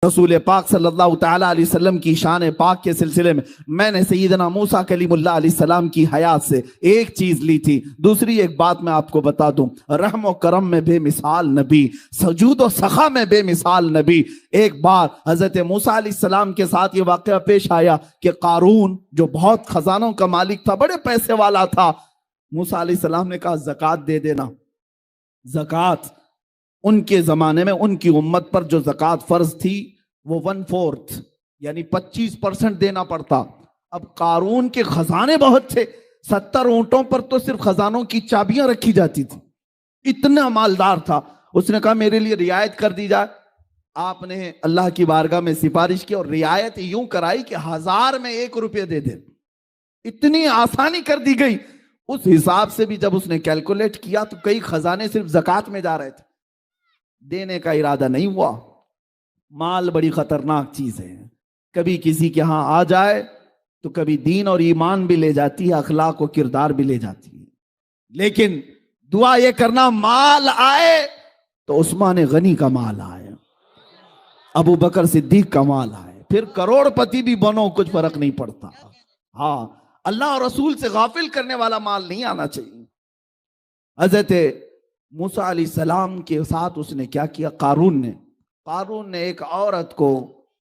रसूल पाक सल्लल्लाहु तआला अलैहि वसल्लम की शान पाक के सिलसिले में मैंने सैयदना मूसा कलीमुल्लाह अलैहिस्सलाम की हयात से एक चीज ली थी। दूसरी एक बात मैं आपको बता दूं, रहम और करम में बेमिसाल नबी, सजूद और सखा में बेमिसाल नबी। एक बार हजरत मूसा अलैहिस्सलाम के साथ ये वाकया पेश आया कि कारून जो बहुत खजानों का मालिक था, बड़े पैसे वाला था, मूसा अलैहिस्सलाम ने कहा जक़ात दे देना। जक़ात उनके जमाने में उनकी उम्मत पर जो जक़ात फर्ज थी वो 1/4 यानी 25% देना पड़ता। अब कारून के खजाने बहुत थे, 70 ऊंटों पर तो सिर्फ खजानों की चाबियां रखी जाती थी, इतना मालदार था। उसने कहा मेरे लिए रियायत कर दी जाए। आपने अल्लाह की बारगाह में सिफारिश की और रियायत यूं कराई कि 1000 में 1 रुपये दे दे। इतनी आसानी कर दी गई। उस हिसाब से भी जब उसने कैलकुलेट किया तो कई खजाने सिर्फ ज़कात में जा रहे थे, देने का इरादा नहीं हुआ। माल बड़ी खतरनाक चीज है, कभी किसी के यहां आ जाए तो कभी दीन और ईमान भी ले जाती है, अखलाक और किरदार भी ले जाती है। लेकिन दुआ ये करना माल आए तो उस्मान गनी का माल आए, अबू बकर सिद्दीक का माल आए, फिर करोड़पति भी बनो, कुछ फर्क नहीं पड़ता। हाँ, अल्लाह और रसूल से गाफिल करने वाला माल नहीं आना चाहिए। हजरत मूसा अलैहिस्सलाम के साथ उसने क्या किया, कारून ने एक औरत को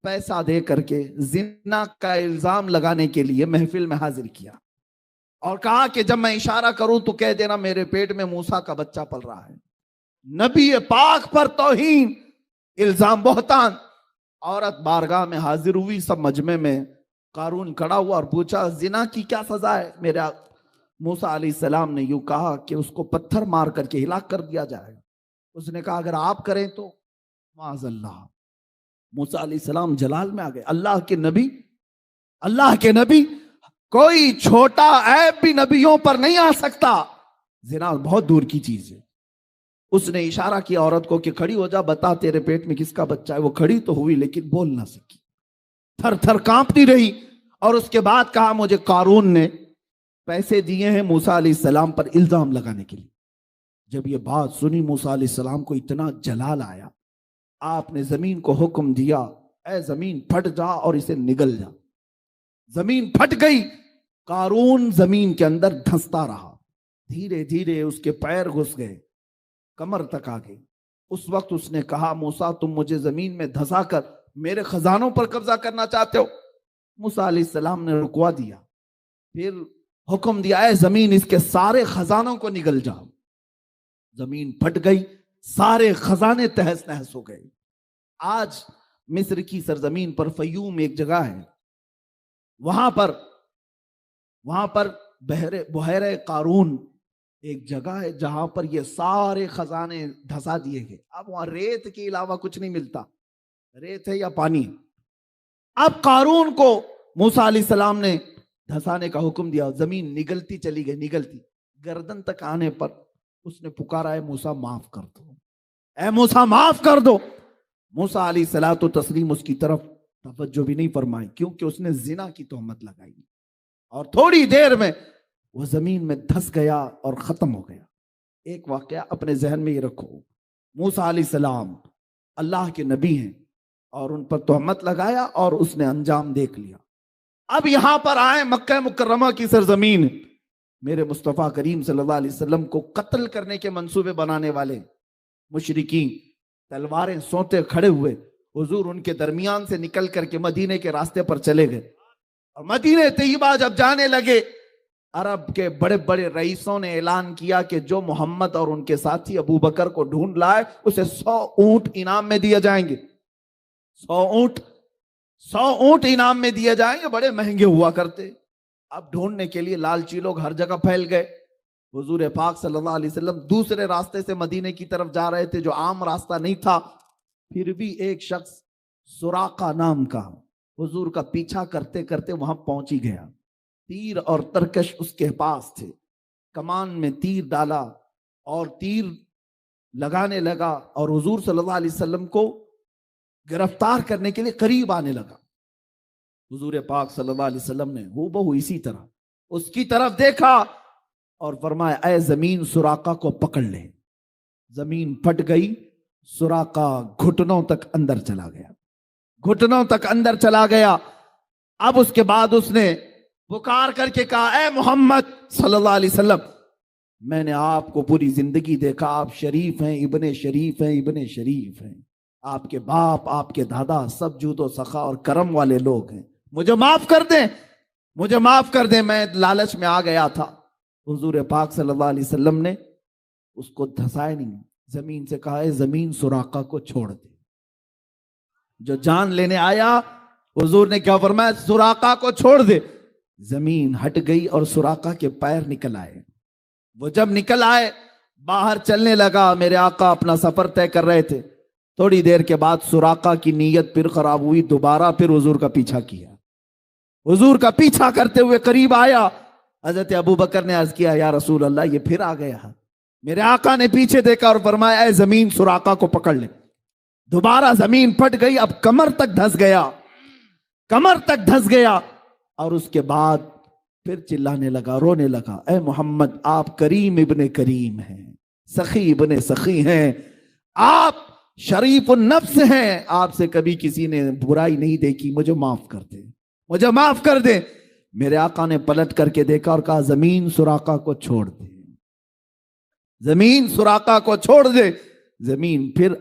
पैसा दे करके जिना का इल्जाम लगाने के लिए महफिल में हाजिर किया और कहा कि जब मैं इशारा करूं तो कह देना मेरे पेट में मूसा का बच्चा पल रहा है। नबी पाक पर तौहीन, इल्जाम, बहतान। औरत बारगाह में हाजिर हुई, सब मजमे में कारून खड़ा हुआ और पूछा जिना की क्या सजा है मेरा। मूसा अलैहिस्सलाम ने यूं कहा कि उसको पत्थर मार करके हिलाक कर दिया जाएगा। उसने कहा अगर आप करें तो माज़अल्लाह। मूसा अलैहिस्सलाम जलाल में आ गए। अल्लाह के नबी, कोई छोटा ऐब भी नबियों पर नहीं आ सकता, जिना बहुत दूर की चीज है। उसने इशारा किया औरत को कि खड़ी हो जा, बता तेरे पेट में किसका बच्चा है। वो खड़ी तो हुई लेकिन बोल ना सकी, थर थर कांपती रही। और उसके बाद कहा मुझे कारून ने पैसे दिए हैं मूसा अलैहिस्सलाम पर इल्जाम लगाने के लिए। जब ये बात सुनी मूसा अलैहिस्सलाम को इतना जलाल आया, आपने जमीन को हुक्म दिया, ऐ जमीन फट जा और इसे निगल जा। जमीन फट गई, कारून जमीन के अंदर धंसता रहा। धीरे धीरे उसके पैर घुस गए, कमर तक आ गई। उस वक्त उसने कहा मूसा तुम मुझे जमीन में धंसा कर मेरे खजानों पर कब्जा करना चाहते हो। मूसा अलैहिस्सलाम ने रुकवा दिया, फिर हुक्म दिया है जमीन इसके सारे खजानों को निगल जाओ। जमीन फट गई, सारे खजाने तहस नहस हो गए। आज मिस्र की सरजमीन पर फयूम एक जगह है, वहां पर बहरे कारून एक जगह है जहां पर ये सारे खजाने धंसा दिए गए। अब वहां रेत के अलावा कुछ नहीं मिलता, रेत है या पानी। अब कारून को मूसा अलैहिस्सलाम ने धंसाने का हुक्म दिया, जमीन निगलती चली गई, निगलती गर्दन तक आने पर उसने पुकारा है मूसा माफ कर दो, ऐ मूसा माफ कर दो। मूसा अलैहिस्सलातु तस्लीम उसकी तरफ तवज्जो भी नहीं फरमाई, क्योंकि उसने जिना की तोहमत लगाई। और थोड़ी देर में वो जमीन में धंस गया और खत्म हो गया। एक वाकया अपने जहन में ये रखो, मूसा अलैहिस्सलाम अल्लाह के नबी हैं और उन पर तोहमत लगाया और उसने अंजाम देख लिया। अब यहां पर आए मक्का मुकर्रमा की सरजमीन, मेरे मुस्तफ़ा करीम सल्लल्लाहु अलैहि वसल्लम को कत्ल करने के मंसूबे बनाने वाले मुशरिकीन तलवारें सोते खड़े हुए। हुजूर उनके दरमियान से निकल करके मदीने के रास्ते पर चले गए और मदीने तैयबा जब जाने लगे, अरब के बड़े बड़े रईसों ने ऐलान किया कि जो मोहम्मद और उनके साथी अबू बकर को ढूंढ लाए उसे 100 ऊंट इनाम में दिए जाएंगे। 100 ऊंट इनाम में दिए जाएंगे, बड़े महंगे हुआ करते। अब ढूंढने के लिए लालची लोग हर जगह फैल गए। हुजूर पाक सल्लल्लाहु अलैहि वसल्लम दूसरे रास्ते से मदीने की तरफ जा रहे थे, जो आम रास्ता नहीं था। फिर भी एक शख्स सुराका नाम का हुजूर का पीछा करते करते वहां पहुंच ही गया। तीर और तरकश उसके पास थे, कमान में तीर डाला और तीर लगाने लगा और हुजूर सल्लल्लाहु अलैहि वसल्लम को गिरफ्तार करने के लिए करीब आने लगा। हुजूर पाक सल्लल्लाहु अलैहि वसल्लम ने हूबहू इसी तरह उसकी तरफ देखा और फरमाया ऐ जमीन सुराका को पकड़ ले। जमीन फट गई, सुराका घुटनों तक अंदर चला गया। घुटनों तक अंदर चला गया। अब उसके बाद उसने पुकार करके कहा, ए मोहम्मद सल्लल्लाहु अलैहि वसल्लम, मैंने आपको पूरी जिंदगी देखा, आप शरीफ हैं, इब्ने शरीफ हैं, इब्ने शरीफ हैं, आपके बाप आपके दादा सब जूदो सखा और करम वाले लोग हैं, मुझे माफ कर दें, मुझे माफ कर दें, मैं लालच में आ गया था। हुजूर पाक सल्लल्लाहु अलैहि वसल्लम ने उसको धसाया नहीं, जमीन से कहा, है जमीन सुराका को छोड़ दे। जो जान लेने आया, हुजूर ने क्या फरमाया, सुराका को छोड़ दे। जमीन हट गई और सुराका के पैर निकल आए। वो जब निकल आए, बाहर चलने लगा, मेरे आका अपना सफर तय कर रहे थे। थोड़ी देर के बाद सुराका की नीयत फिर खराब हुई, दोबारा फिर हुजूर का पीछा किया। हुजूर का पीछा करते हुए करीब आया। हजरत अबू बकर ने अर्ज किया, या रसूल अल्लाह, ये फिर आ गया। मेरे आका ने पीछे देखा और फरमाया, ऐ जमीन सुराका को पकड़ ले। दोबारा जमीन फट गई, अब कमर तक धंस गया, कमर तक धंस गया। और उसके बाद फिर चिल्लाने लगा, रोने लगा, ए मोहम्मद, आप करीम इब्ने करीम हैं, सखी इब्ने सखी हैं, आप शरीफ नफ्स हैं, आपसे कभी किसी ने बुराई नहीं देखी, मुझे माफ कर दे, मुझे माफ कर दे। मेरे आका ने पलट करके देखा और कहा, जमीन सुराका को छोड़ दे, जमीन सुराका को छोड़ दे। जमीन फिर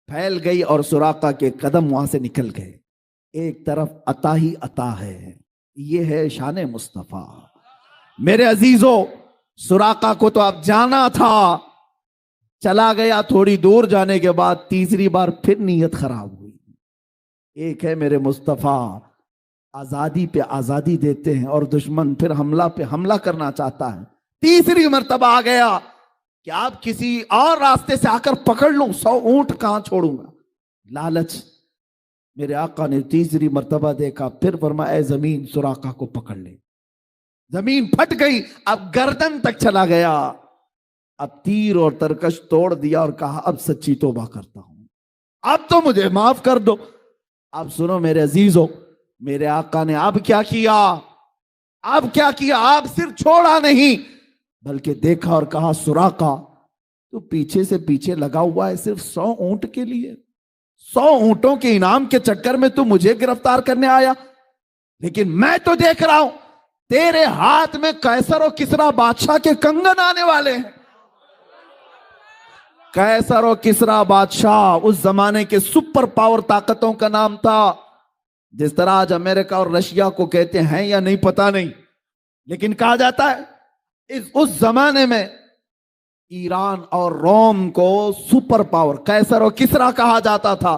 फैल गई और सुराका के कदम वहां से निकल गए। एक तरफ अता ही अता है, ये है शान मुस्तफा। मेरे अजीजों, सुराका को तो आप जाना था, चला गया। थोड़ी दूर जाने के बाद तीसरी बार फिर नीयत खराब हुई। एक है मेरे मुस्तफा, आजादी पे आजादी देते हैं और दुश्मन फिर हमला पे हमला करना चाहता है। तीसरी मर्तबा आ गया कि आप किसी और रास्ते से आकर पकड़ लूं, 100 ऊंट कहां छोड़ूंगा, लालच। मेरे आका ने तीसरी मर्तबा देखा, फिर फरमाया, ऐ जमीन सुराका को पकड़ ले। जमीन फट गई, अब गर्दन तक चला गया। अब तीर और तरकश तोड़ दिया और कहा, अब सच्ची तौबा करता हूं, अब तो मुझे माफ कर दो। अब सुनो मेरे अजीजों, मेरे आका ने अब क्या किया, अब क्या किया, आप सिर्फ छोड़ा नहीं बल्कि देखा और कहा, सुराका तो पीछे से पीछे लगा हुआ है सिर्फ 100 ऊंट के लिए, 100 ऊंटों के इनाम के चक्कर में तू मुझे गिरफ्तार करने आया, लेकिन मैं तो देख रहा हूं तेरे हाथ में कैसर और किसरा बादशाह के कंगन आने वाले हैं। कैसर और किसरा बादशाह उस जमाने के सुपर पावर ताकतों का नाम था। जिस तरह आज अमेरिका और रशिया को कहते हैं या नहीं पता नहीं, लेकिन कहा जाता है उस जमाने में ईरान और रोम को सुपर पावर कैसर और किसरा कहा जाता था।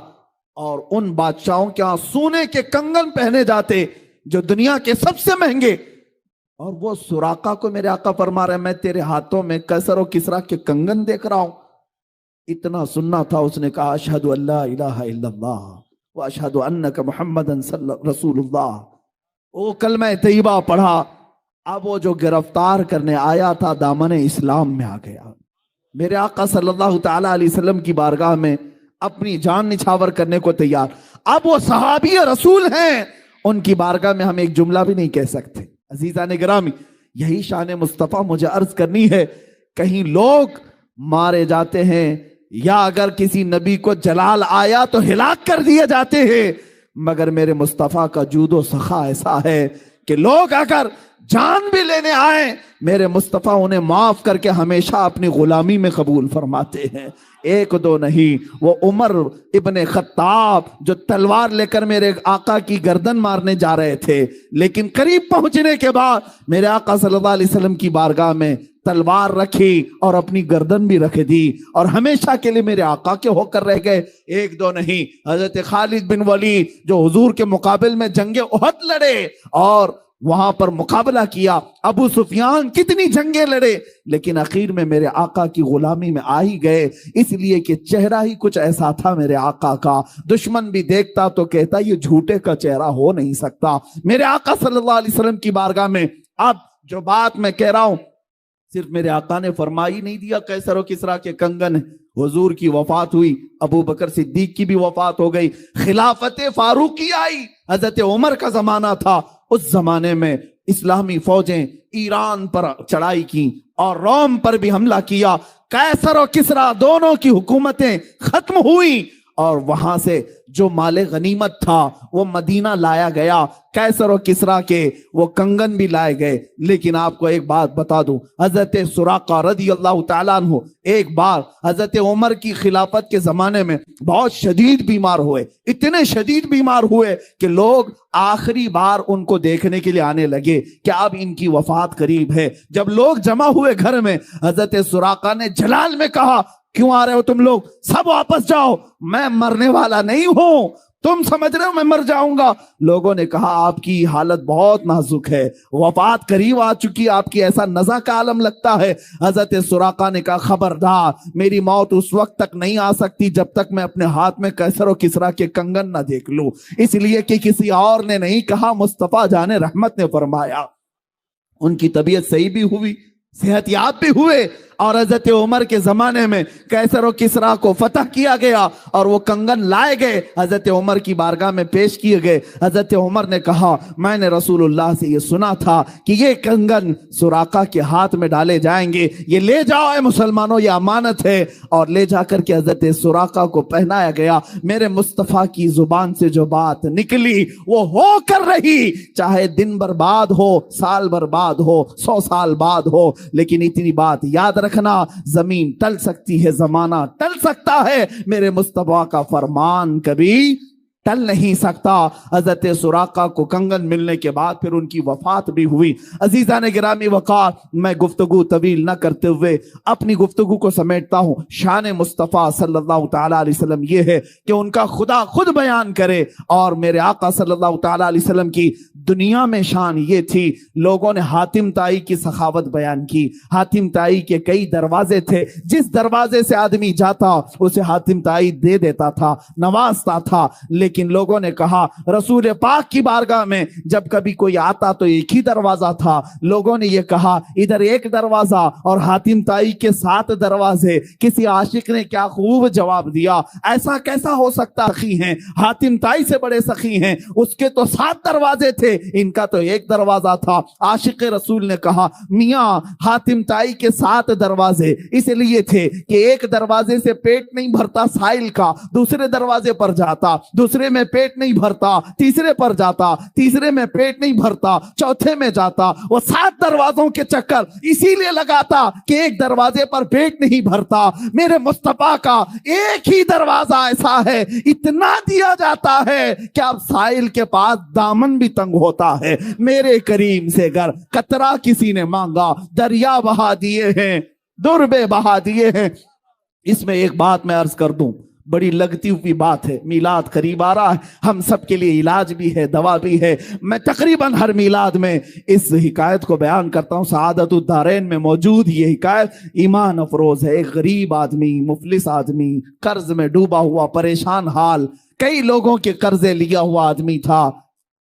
और उन बादशाहों के यहां सोने के कंगन पहने जाते जो दुनिया के सबसे महंगे। और वो सुराका को मेरे आका फरमा रहे, मैं तेरे हाथों में कैसर और किसरा के कंगन देख रहा हूं। इतना सुनना था, उसने कहा, अशहदु अल्ला इलाहा इल्लल्लाह व अशहदु अन्नका मुहम्मदन रसूलुल्लाह। ओ कलमा तैयबा पढ़ा। अब वो जो गिरफ्तार करने आया था दामन इस्लाम में आ गया। मेरे आका सल्लल्लाहु ताला अलैहि वसल्लम की बारगाह में अपनी जान निछावर करने को तैयार। अब वो सहाबी रसूल हैं, उनकी बारगाह में हम एक जुमला भी नहीं कह सकते। अजीजा ने गिरामी, यही शान मुस्तफ़ा मुझे अर्ज करनी है। कहीं लोग मारे जाते हैं या अगर किसी नबी को जलाल आया तो हिलाक कर दिए जाते हैं, मगर मेरे मुस्तफ़ा का जूदो सखा ऐसा है कि लोग अगर जान भी लेने आए, मेरे मुस्तफ़ा उन्हें माफ करके हमेशा अपनी गुलामी में कबूल फरमाते हैं। एक दो नहीं, वो उमर इब्ने खत्ताब जो तलवार लेकर मेरे आका की गर्दन मारने जा रहे थे, लेकिन करीब पहुंचने के बाद मेरे आका सल्लल्लाहु अलैहि वसल्लम की बारगाह में तलवार रखी और अपनी गर्दन भी रख दी और हमेशा के लिए मेरे आका के होकर रह गए। एक दो नहीं, हजरत खालिद बिन वलीद जो हुजूर के मुकाबले में जंगे उहद लड़े और वहां पर मुकाबला किया। अबू सुफियान कितनी जंगे लड़े, लेकिन आखिर में मेरे आका की गुलामी में आ ही गए, इसलिए कि चेहरा ही कुछ ऐसा था मेरे आका का, दुश्मन भी देखता तो कहता ये झूठे का चेहरा हो नहीं सकता। मेरे आका सल्लल्लाहु अलैहि वसल्लम की बारगाह में अब जो बात मैं कह रहा हूं, सिर्फ मेरे आका ने फरमाई नहीं दिया कैसर और किसरा के कंगन। हुजूर की वफात हुई, अबू बकर सिद्दीक की भी वफात हो गई, खिलाफत फारूकी आई, हजरत उमर का जमाना था। उस जमाने में इस्लामी फौजें ईरान पर चढ़ाई की और रोम पर भी हमला किया। कैसर और किसरा दोनों की हुकूमतें खत्म हुई और वहां से जो माले गनीमत था वो मदीना लाया गया, कैसर और किसरा के वो कंगन भी लाए गए। लेकिन आपको एक बात बता दूं, हजरत सुराका रदी अल्लाह तआला अन्हु एक बार हजरत उमर की खिलाफत के जमाने में बहुत शदीद बीमार हुए, इतने शदीद बीमार हुए कि लोग आखिरी बार उनको देखने के लिए आने लगे कि अब इनकी वफात करीब है। जब लोग जमा हुए घर में, हजरत सुराका ने जलाल में कहा, क्यों आ रहे हो तुम लोग, सब वापस जाओ, मैं मरने वाला नहीं हूं, तुम समझ रहे हो मैं मर जाऊंगा। लोगों ने कहा आपकी हालत बहुत नाजुक है, वफात करीब आ चुकी, आपकी ऐसा नज़ा का आलम लगता है। हजरत सुराका ने कहा खबरदार, मेरी मौत उस वक्त तक नहीं आ सकती जब तक मैं अपने हाथ में कैसर और किसरा के कंगन ना देख लूं। इसलिए कि किसी और ने नहीं कहा, मुस्तफा जाने रहमत ने फरमाया। उनकी तबीयत सही भी हुई, सेहतयाब भी हुए, और हजरत उमर के जमाने में कैसर और किसरा को फतह किया गया और वो कंगन लाए गए, हजरत उमर की बारगाह में पेश किए गए। हजरत उमर ने कहा मैंने रसूलुल्लाह से ये सुना था कि ये कंगन सुराका के हाथ में डाले जाएंगे, ये ले जाओ मुसलमानों, ये अमानत है। और ले जाकर के हजरत सुराका को पहनाया गया। मेरे मुस्तफ़ा की जुबान से जो बात निकली वो हो कर रही, चाहे दिन बर्बाद हो, साल बर्बाद हो, 100 साल बाद हो, लेकिन इतनी बात याद रखना, जमीन टल सकती है, जमाना टल सकता है, मेरे मुस्तफा का फरमान कभी टल नहीं सकता। हजरत सुराका को कंगन मिलने के बाद फिर उनकी वफात भी हुई। अजीजान गिरामी वकार, मैं गुफ्तगू तवील न करते हुए अपनी गुफ्तगू को समेटता हूं। शान मुस्तफ़ा सल्लल्लाहु तआला अलैहि वसल्लम ये है कि उनका खुदा खुद बयान करे, और मेरे आका सल्लल्लाहु तआला अलैहि वसल्लम की दुनिया में शान ये थी। लोगों ने हातिम ताई की सखावत बयान की। हातिम ताई के कई दरवाजे थे, जिस दरवाजे से आदमी जाता उसे हातिम ताई दे देता था, नवाजता था। लेकिन लोगों ने कहा रसूल पाक की बारगाह में जब कभी कोई आता तो एक ही दरवाजा था। लोगों ने यह कहा इधर एक दरवाजा और हातिम ताई के 7 दरवाजे। किसी आशिक ने क्या खूब जवाब दिया, ऐसा कैसा हो सकता, सखी हैं, हातिम ताई से बड़े सखी हैं, उसके तो 7 दरवाजे थे, इनका तो एक दरवाजा था। आशिक रसूल ने कहा मियां, हातिम ताई के 7 दरवाजे इसलिए थे कि एक दरवाजे से पेट नहीं भरता साइल का, दूसरे दरवाजे पर जाता, दूसरे में पेट नहीं भरता, तीसरे पर जाता, तीसरे में पेट नहीं भरता, चौथे में जाता। वो 7 दरवाजों के चक्कर इसीलिए लगाता कि एक दरवाजे पर पेट नहीं भरता। मेरे मुस्तफा का एक ही दरवाजा ऐसा है, इतना दिया जाता है कि अब साइल के पास दामन भी तंग होता है। मेरे करीम से अगर कतरा किसी ने मांगा, दरिया बहा दिए हैं, दुर्बे बहा दिए हैं। इसमें एक बात मैं अर्ज कर दूं, बड़ी लगती हुई बात है, मिलाद करीब आ रहा है, हम सब के लिए इलाज भी है, दवा भी है। मैं तकरीबन हर मिलाद में इस हिकायत को बयान करता हूँ। सआदतुद्दारैन में मौजूद ये हिकायत ईमान अफरोज है। एक गरीब आदमी, मुफलिस आदमी, कर्ज में डूबा हुआ, परेशान हाल, कई लोगों के कर्जे लिया हुआ आदमी था,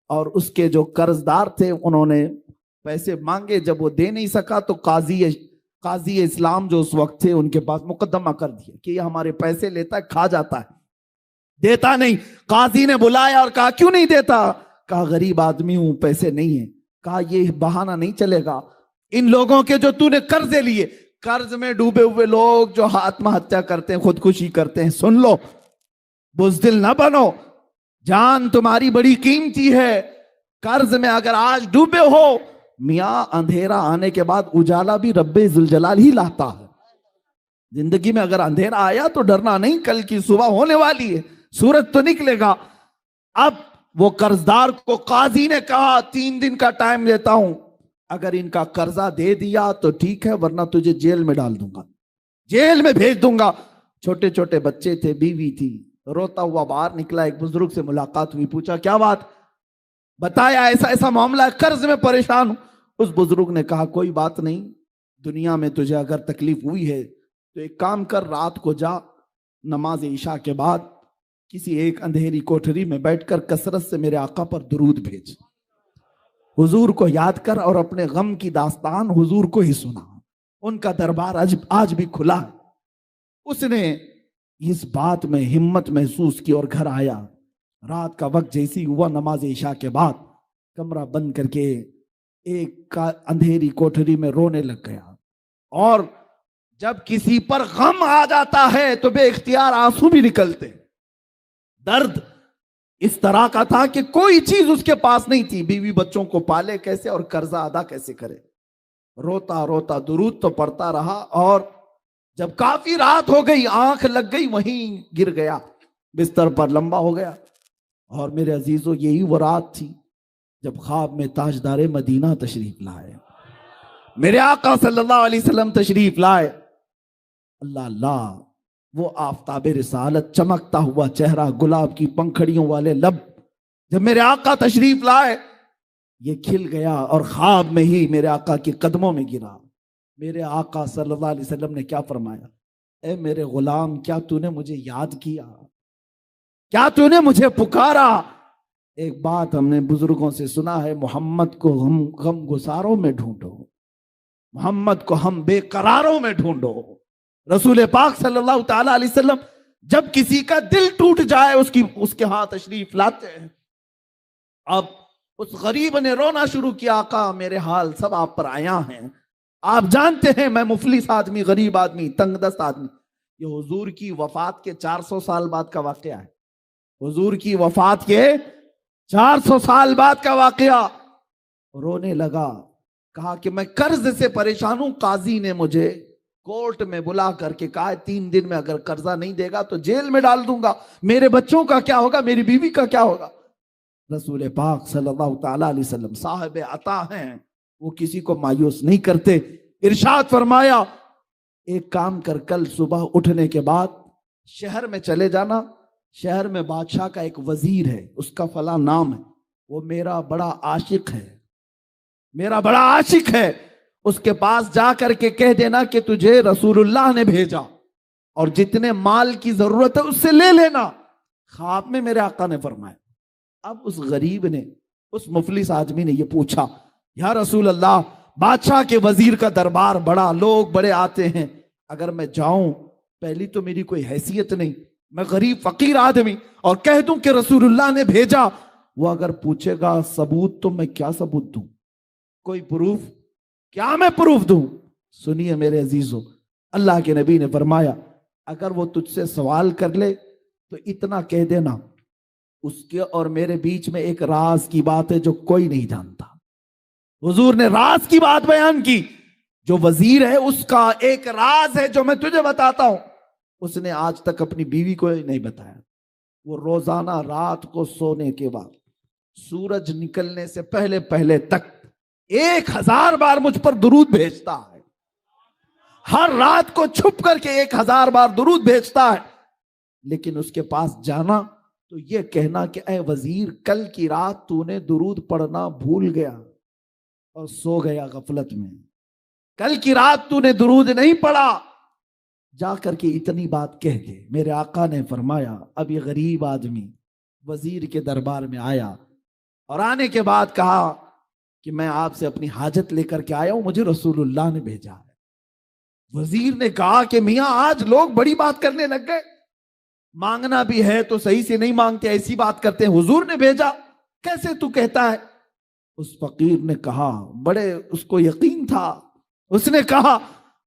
और उसके जो कर्जदार थे उन्होंने पैसे मांगे। जब वो दे नहीं सका तो काजी इस्लाम जो उस वक्त थे उनके पास मुकदमा कर दिया कि ये हमारे पैसे लेता है, खा जाता है, देता नहीं। काजी ने बुलाया और कहा क्यों नहीं देता? कहा गरीब आदमी हूं, पैसे नहीं है। कहा ये बहाना नहीं चलेगा, इन लोगों के जो तूने कर्जे लिए, कर्ज में डूबे हुए लोग जो आत्महत्या करते हैं, खुदकुशी करते हैं, सुन लो, बुज़दिल ना बनो, जान तुम्हारी बड़ी कीमती है। कर्ज में अगर आज डूबे हो, मियां अंधेरा आने के बाद उजाला भी रब्बे जुलजलाल ही लाता है। जिंदगी में अगर अंधेरा आया तो डरना नहीं, कल की सुबह होने वाली है, सूरज तो निकलेगा। अब वो कर्जदार को काजी ने कहा 3 दिन का टाइम देता हूं, अगर इनका कर्जा दे दिया तो ठीक है, वरना तुझे जेल में डाल दूंगा, जेल में भेज दूंगा। छोटे छोटे बच्चे थे, बीवी थी, रोता हुआ बाहर निकला। एक बुजुर्ग से मुलाकात हुई, पूछा क्या बात, बताया ऐसा ऐसा मामला है, कर्ज में परेशान हूं। उस बुजुर्ग ने कहा कोई बात नहीं, दुनिया में तुझे अगर तकलीफ हुई है तो एक काम कर, रात को जा, नमाज ईशा के बाद किसी एक अंधेरी कोठरी में बैठकर कसरत से मेरे आका पर दुरूद भेज, हुजूर को याद कर और अपने गम की दास्तान हुजूर को ही सुना। उनका दरबार आज भी खुला है। उसने इस बात में हिम्मत महसूस की और घर आया। रात का वक्त जैसी हुआ, नमाज ईशा के बाद कमरा बंद करके एक अंधेरी कोठरी में रोने लग गया। और जब किसी पर गम आ जाता है तो बेइख्तियार आंसू भी निकलते। दर्द इस तरह का था कि कोई चीज उसके पास नहीं थी, बीवी बच्चों को पाले कैसे और कर्जा अदा कैसे करे। रोता रोता दुरूद तो पड़ता रहा, और जब काफी रात हो गई, आंख लग गई, वहीं गिर गया, बिस्तर पर लंबा हो गया। और मेरे अजीजों, यही वो रात थी जब ख्वाब में ताजदारे मदीना तशरीफ लाए, मेरे आका सल्लल्लाहु अलैहि वसल्लम तशरीफ लाए। अल्लाह अल्लाह, वो आफताबे रिसालत, चमकता हुआ चेहरा, गुलाब की पंखड़ियों वाले लब, जब मेरे आका तशरीफ लाए ये खिल गया और ख्वाब में ही मेरे आका के कदमों में गिरा। मेरे आका सल्लल्लाहु अलैहि वसल्लम ने क्या फरमाया, ए मेरे गुलाम, क्या तूने मुझे याद किया, क्या तूने मुझे पुकारा। एक बात हमने बुजुर्गों से सुना है, मोहम्मद को हम गम गुसारों में ढूंढो, मोहम्मद को हम बेकरारों में ढूंढो। रसूल पाक सल्लल्लाहु ताला अलैहि वसल्लम जब किसी का दिल टूट जाए उसके हाथ तशरीफ लाते हैं। अब उस गरीब ने रोना शुरू किया, आका मेरे हाल सब आप पर आया हैं, आप जानते हैं मैं मुफलिस आदमी, गरीब आदमी, तंगदस्त आदमी। ये हुजूर की वफात के 400 साल बाद का वाकया है, हुजूर की वफात के 400 साल बाद का वाकया। रोने लगा, कहा कि मैं कर्ज से परेशान हूं, काजी ने मुझे कोर्ट में बुला करके कहा 3 दिन में अगर कर्जा नहीं देगा तो जेल में डाल दूंगा, मेरे बच्चों का क्या होगा, मेरी बीवी का क्या होगा। रसूल पाक सल्लल्लाहु ताला अलैहि वसल्लम साहिब अता हैं, वो किसी को मायूस नहीं करते। इरशाद फरमाया, एक काम कर, कल सुबह उठने के बाद शहर में चले जाना, शहर में बादशाह का एक वजीर है, उसका फला नाम है, वो मेरा बड़ा आशिक है, मेरा बड़ा आशिक है, उसके पास जा करके कह देना कि तुझे रसूलुल्लाह ने भेजा और जितने माल की जरूरत है उससे ले लेना। ख्वाब में मेरे आका ने फरमाया। अब उस गरीब ने, उस मुफलिस आदमी ने ये पूछा, या रसूल अल्लाह, बादशाह के वजीर का दरबार बड़ा, लोग बड़े आते हैं, अगर मैं जाऊं, पहली तो मेरी कोई हैसियत नहीं, मैं गरीब फकीर आदमी, और कह दूं कि रसूलुल्लाह ने भेजा, वो अगर पूछेगा सबूत, तो मैं क्या सबूत दूं, कोई प्रूफ, क्या मैं प्रूफ दूं। सुनिए मेरे अजीजों, अल्लाह के नबी ने फरमाया, अगर वो तुझसे सवाल कर ले तो इतना कह देना, उसके और मेरे बीच में एक राज की बात है जो कोई नहीं जानता। हुजूर ने राज की बात बयान की, जो वजीर है उसका एक राज है जो मैं तुझे बताता हूं, उसने आज तक अपनी बीवी को नहीं बताया। वो रोजाना रात को सोने के बाद सूरज निकलने से पहले पहले तक 1000 बार मुझ पर दुरूद भेजता है, हर रात को छुप करके 1000 बार दुरूद भेजता है। लेकिन उसके पास जाना तो ये कहना कि ऐ वजीर, कल की रात तूने दुरूद पढ़ना भूल गया और सो गया गफलत में, कल की रात तूने दुरूद नहीं पढ़ा। जाकर के इतनी बात कह के मेरे आका ने फरमाया, अब ये गरीब आदमी वजीर के दरबार में आया और आने के बाद कहा कि मैं आपसे अपनी हाजत लेकर के आया हूं, मुझे रसूलुल्लाह ने भेजा है। वजीर ने कहा कि मियां, आज लोग बड़ी बात करने लग गए, मांगना भी है तो सही से नहीं मांगते, ऐसी बात करते हैं, हुजूर ने भेजा, कैसे तू कहता है। उस फकीर ने कहा, बड़े उसको यकीन था, उसने कहा,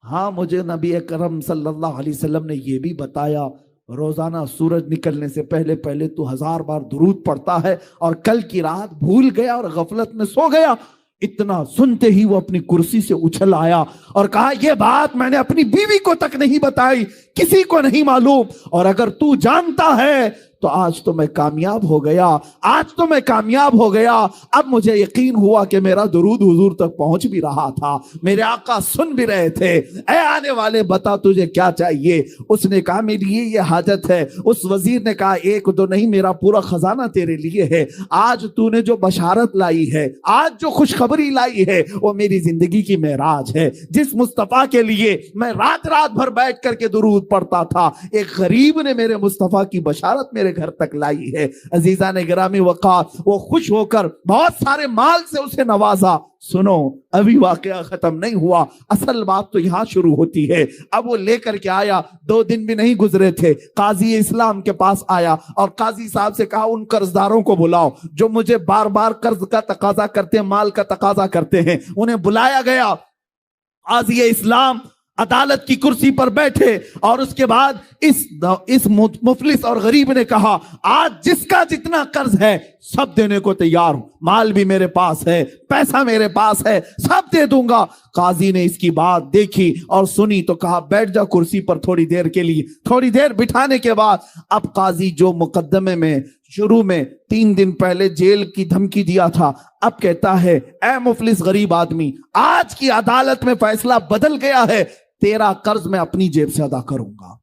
हाँ मुझे नबी अकरम सल्लल्लाहु अलैहि वसल्लम ने यह भी बताया, रोजाना सूरज निकलने से पहले पहले तू 1000 बार दुरूद पढ़ता है और कल की रात भूल गया और गफलत में सो गया। इतना सुनते ही वो अपनी कुर्सी से उछल आया और कहा, यह बात मैंने अपनी बीवी को तक नहीं बताई, किसी को नहीं मालूम, और अगर तू जानता है तो आज तो मैं कामयाब हो गया, आज तो मैं कामयाब हो गया। अब मुझे यकीन हुआ कि मेरा दुरूद हुजूर तक पहुंच भी रहा था, मेरे आका सुन भी रहे थे। ऐ आने वाले, बता तुझे क्या चाहिए। उसने कहा, मेरी ये हाजत है। उस वजीर ने कहा, एक दो नहीं, मेरा पूरा खजाना तेरे लिए है। आज तूने जो बशारत लाई है, आज जो खुशखबरी लाई है, वो मेरी जिंदगी की मेराज है। जिस मुस्तफा के लिए मैं रात रात भर बैठ करके दुरूद पढ़ता था, एक गरीब ने मेरे मुस्तफा की बशारत मेरे घर तक लाई है। अजीजा ने गिरामी वक़ार, वो खुश होकर बहुत सारे माल से उसे नवाजा। सुनो, अभी वाकया खत्म नहीं हुआ, असल बात तो यहां शुरू होती है। अब वो लेकर के आया, 2 दिन भी नहीं गुजरे थे, काजी इस्लाम के पास आया और काजी साहब से कहा, उन कर्जदारों को बुलाओ जो मुझे बार बार कर्ज का तकाजा करते हैं, माल का तकाजा करते हैं। उन्हें बुलाया गया। काजी इस्लाम अदालत की कुर्सी पर बैठे और उसके बाद इस मुफलिस और गरीब ने कहा, आज जिसका जितना कर्ज है सब देने को तैयार हूं, माल भी मेरे पास है, पैसा मेरे पास है, सब दे दूंगा। काजी ने इसकी बात देखी और सुनी तो कहा, बैठ जा कुर्सी पर थोड़ी देर के लिए। थोड़ी देर बिठाने के बाद अब काजी जो मुकदमे में शुरू में 3 दिन पहले जेल की धमकी दिया था, अब कहता है, ऐ मुफलिस गरीब आदमी, आज की अदालत में फैसला बदल गया है, तेरा कर्ज मैं अपनी जेब से अदा करूंगा,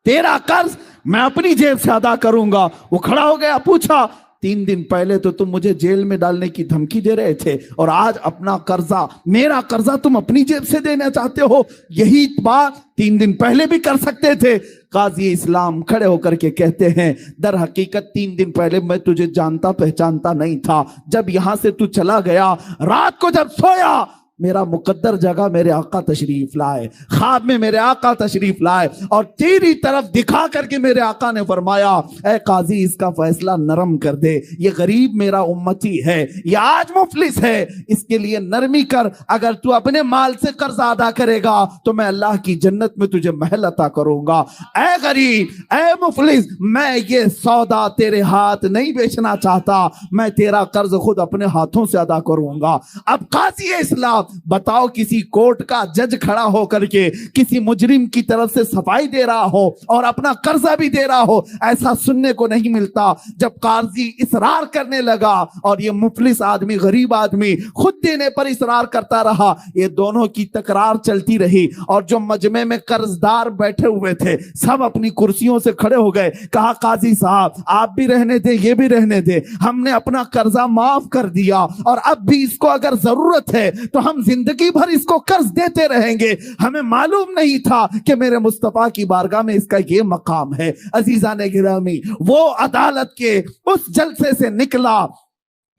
तेरा कर्ज मैं अपनी जेब से अदा करूंगा। वो खड़ा हो गया, पूछा, 3 दिन पहले तो तुम मुझे जेल में डालने की धमकी दे रहे थे और आज अपना कर्जा, मेरा कर्जा तुम अपनी जेब से देना चाहते हो? यही बात 3 दिन पहले भी कर सकते थे। काजी इस्लाम खड़े होकर के कहते हैं, दर हकीकत 3 दिन पहले मैं तुझे जानता पहचानता नहीं था। जब यहां से तू चला गया, रात को जब सोया, मेरा मुकद्दर जगह मेरे आका तशरीफ लाए, ख्वाब में मेरे आका तशरीफ लाए और तेरी तरफ दिखा करके मेरे आका ने फरमाया, ऐ काजी इसका फैसला नरम कर दे, ये गरीब मेरा उम्मती है, ये आज मुफलिस है, इसके लिए नरमी कर। अगर तू अपने माल से कर्ज अदा करेगा तो मैं अल्लाह की जन्नत में तुझे महल अता करूंगा। ऐ गरीब, ऐ मुफलिस, मैं ये सौदा तेरे हाथ नहीं बेचना चाहता, मैं तेरा कर्ज खुद अपने हाथों से अदा करूंगा। अब काजी इस्लाम बताओ, किसी कोर्ट का जज खड़ा होकर के किसी मुजरिम की तरफ से सफाई दे रहा हो और अपना कर्जा भी दे रहा हो, ऐसा सुनने को नहीं मिलता। जब काजी इसरार करने लगा और ये मुफलिस आदमी, गरीब आदमी खुद देने पर इसरार करता रहा, ये दोनों की तकरार चलती रही और जो मजमे में कर्जदार बैठे हुए थे सब अपनी कुर्सियों से खड़े हो गए। कहा, काजी साहब आप भी रहने दे, ये भी रहने दे, हमने अपना कर्जा माफ कर दिया और अब भी इसको अगर जरूरत है तो हम जिंदगी भर इसको कर्ज देते रहेंगे। हमें मालूम नहीं था कि मेरे मुस्तफा की बारगाह में इसका ये मकाम है। अजीजान गिरामी, वो अदालत के उस जलसे से निकला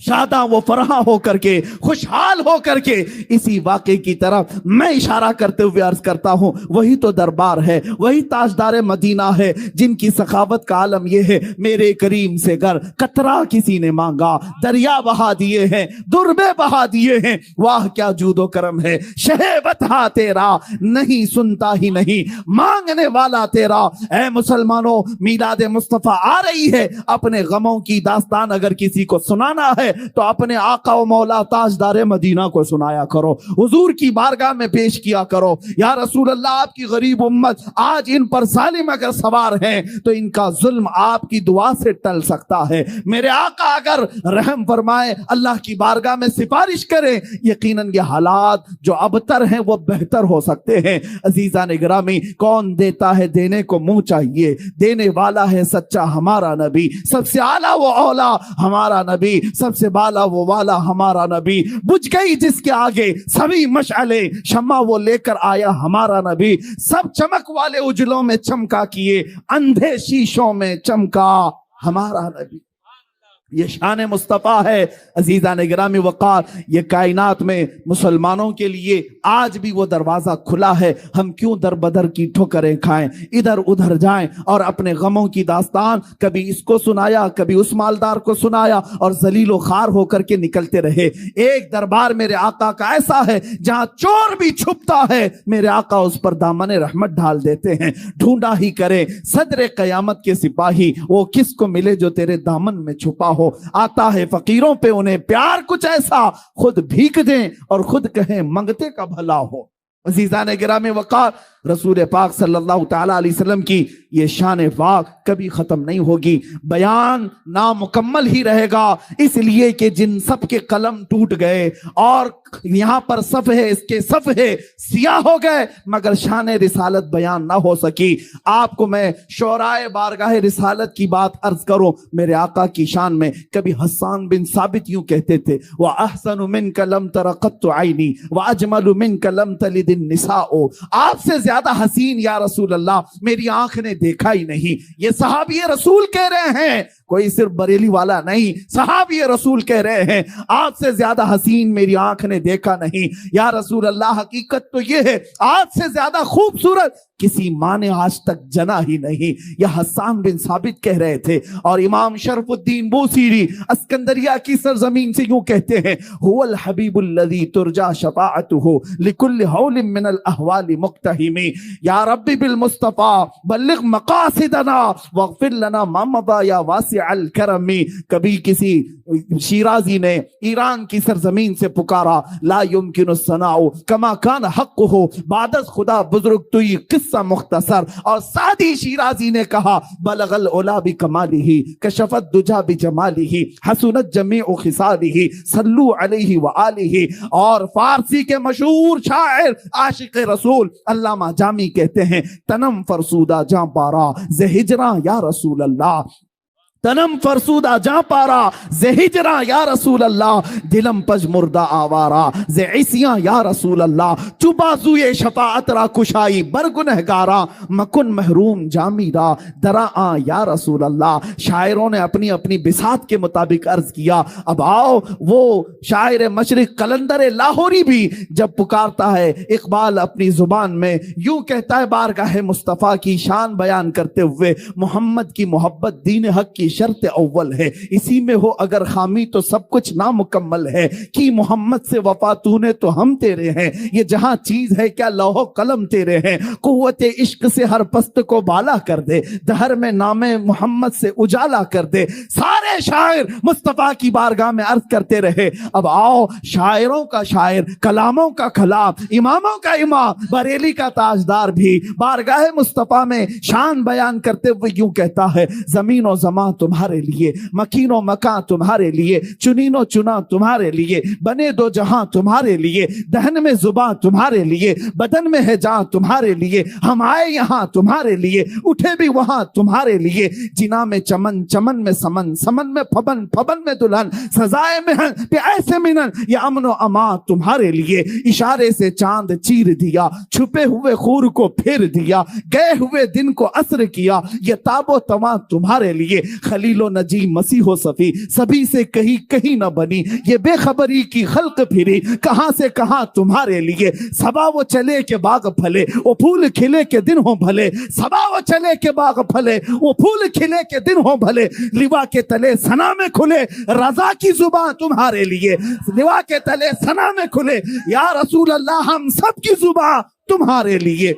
शादा वो फरहा होकर के, खुशहाल होकर के। इसी वाक़े की तरफ मैं इशारा करते हुए अर्ज करता हूं, वही तो दरबार है, वही ताजदार मदीना है जिनकी सखावत का आलम यह है, मेरे करीम से गर कतरा किसी ने मांगा, दरिया बहा दिए हैं, दुर्बे बहा दिए हैं, वाह क्या जूदो करम है, शहे बता तेरा नहीं सुनता ही नहीं, मांगने वाला तेरा। ऐ मुसलमानों, मीलाद मुस्तफा आ रही है, अपने गमों की दास्तान अगर किसी को सुनाना है तो अपने आका व मौला ताजदार मदीना को सुनाया करो, हुजूर की बारगाह में पेश किया करो, या रसूल अल्लाह आपकी गरीब उम्मत आज इन पर जालिम अगर सवार हैं तो इनका जुल्म आपकी दुआ से टल सकता है। मेरे आका अगर रहम फरमाए, अल्लाह की बारगाह में सिफारिश करें, यकीनन ये हालात जो अबतर हैं वो बेहतर हो सकते हैं। अजीजान गिरामी, कौन देता है देने को मुंह चाहिए, देने वाला है सच्चा हमारा नबी, सबसे आला वो औला हमारा नबी, सबसे बाला वो वाला हमारा नबी। बुझ गई जिसके आगे सभी मशाले, शम्मा वो लेकर आया हमारा नबी, सब चमक वाले उजलों में चमका किए, अंधे शीशों में चमका हमारा नबी। ये शान मुस्तफ़ा है। अजीज़ान गिरामी वक़ार, ये कायनात में मुसलमानों के लिए आज भी वो दरवाज़ा खुला है। हम क्यों दर बदर की ठोकरें खाएं, इधर उधर जाएं और अपने गमों की दास्तान कभी इसको सुनाया, कभी उस मालदार को सुनाया और जलीलो खार होकर के निकलते रहे। एक दरबार मेरे आका का ऐसा है जहां चोर भी छुपता है, मेरे आका उस पर दामन रहमत डाल देते हैं। ढूंढा ही करे सदरे कयामत के सिपाही, वो किसको मिले जो तेरे दामन में छुपा हो। आता है फकीरों पे उन्हें प्यार कुछ ऐसा, खुद भीख दें और खुद कहें मंगते का भला हो। अज़ीज़ान गिरामी वक़ार, रसूल पाक सल्लल्लाहु तआला अलैहि वसल्लम की ये शान पाक कभी खत्म नहीं होगी, बयान नामुकम्मल ही रहेगा, इसलिए कि जिन सब के कलम टूट गए और यहाँ पर सफ़हे इसके सफ़हे सियाह हो गए मगर शान रिसालत बयान ना हो सकी। आपको मैं शोराए बारगाह रिसालत की बात अर्ज करूं, मेरे आका की शान में कभी हस्सान बिन साबित यूं कहते थे, व अहसनु मिनका लम तरा क़त्तु ऐनी व अजमलु मिनका लम तलिदिन निसाओ। आपसे ज्यादा हसीन या रसूल अल्लाह मेरी आंख ने देखा ही नहीं। ये सहाबी रसूल कह रहे हैं, कोई सिर्फ बरेली वाला नहीं, सहाबी रसूल कह रहे हैं, आपसे ज्यादा हसीन मेरी आंख ने देखा नहीं या रसूल अल्लाह। हकीकत तो ये है, आपसे ज्यादा खूबसूरत किसी माँ ने आज तक जना ही नहीं। यह हस्सान बिन साबित कह रहे थे। और इमाम शरफुद्दीन बूसीरी अस्कंदरिया की सरजमीन से यूं कहते हैं, हुवल हबीबुल लज़ी तुरजा शफाअतुहु लिकुल्लि हौलिन मिनल अहवालि मुक्तहिम। करीमी या रब्बी बिल मुस्तफा बल्लिग मकासिदना वगफिर लना मा मदा या वासिअल करमी। कभी किसी शिराजी ने ईरान की सरजमीन से पुकारा, ला युमकिनु सनाउ कमा कान हक़्क़ुहु बादस खुदा बुजुर्ग तुई किस्सा मुख्तसर। और सादी शिराजी ने कहा, बलगल उला बि कमालिही कशफत दुजा बि जमालिही हसनत जमीउ खिसालिही सल्लू अलैहि व आलिही। और फारसी के मशहूर शायर आशिक रसूल अल्लामा जामी कहते हैं, तनम फरसूदा जां पारा जे हिजरा या रसूल अल्लाह, तनम फरसूदा जा पारा जे हिजरा या रसूल अल्लाह, दिलम पज मुर्दा आवारा जे इसिया या रसूल अल्लाह, चुबाजुए शफाअत रा कुशाई बरगुनहगारा मकुन महरूम जामीरा दरा आ या रसूल अल्लाह। शायरों ने अपनी अपनी बिसात के मुताबिक अर्ज किया। अब आओ वो शायर मशरिक कलंदर लाहौरी भी जब पुकारता है, इकबाल अपनी जुबान में यूं कहता है, बारगाह मुस्तफ़ा की शान बयान करते हुए, मोहम्मद की मोहब्बत दीन हक की शर्त अव्वल है, इसी में हो अगर खामी तो सब कुछ नामुकम्मल है। कि मोहम्मद से वफा तूने तो हम तेरे हैं, ये जहां चीज है क्या लौहो कलम तेरे हैं। कुव्वत इश्क से हर पस्त को बाला कर दे, दहर में नामे मोहम्मद से उजाला कर दे। सारे शायर मुस्तफा की बारगाह में अर्ज करते रहे। अब आओ शायरों का शायर, कलामों का कलाम, इमामों का इमाम, बरेली का ताजदार भी बारगाह मुस्तफा में शान बयान करते हुए यूं कहता है, जमीन और जमा तुम्हारे लिए, मकीनो मकान तुम्हारे लिए, चुनीनो चुना तुम्हारे लिए, बने दो जहां तुम्हारे लिए, दहन में जुबान तुम्हारे लिए, बदन में है जान तुम्हारे लिए, हम आए यहां तुम्हारे लिए, उठे भी वहां तुम्हारे लिए। जिना में चमन, चमन में समन, समन में फबन, फबन में दुल्हन, सजाए में ऐसे मिलन, ये अमनो अमा तुम्हारे लिए। इशारे से चांद चीर दिया, छुपे हुए खूर को फेर दिया, गए हुए दिन को असर किया, ये ताबो तमा तुम्हारे लिए। खलीलो नजी मसीहो सफी सभी से कहीं कहीं न बनी, ये बेखबरी की खल्क फिरी कहां से कहां तुम्हारे लिए। सबा वो चले के बाग फले, वो फूल खिले के दिन हो भले, सबा वो चले के बाग फले, वो फूल खिले के दिन हो भले। लिवा के तले सना में खुले, रजा की जुबान तुम्हारे लिए, लिवा के तले सना में खुले, या रसूल अल्लाह हम सब की जुबान तुम्हारे लिए।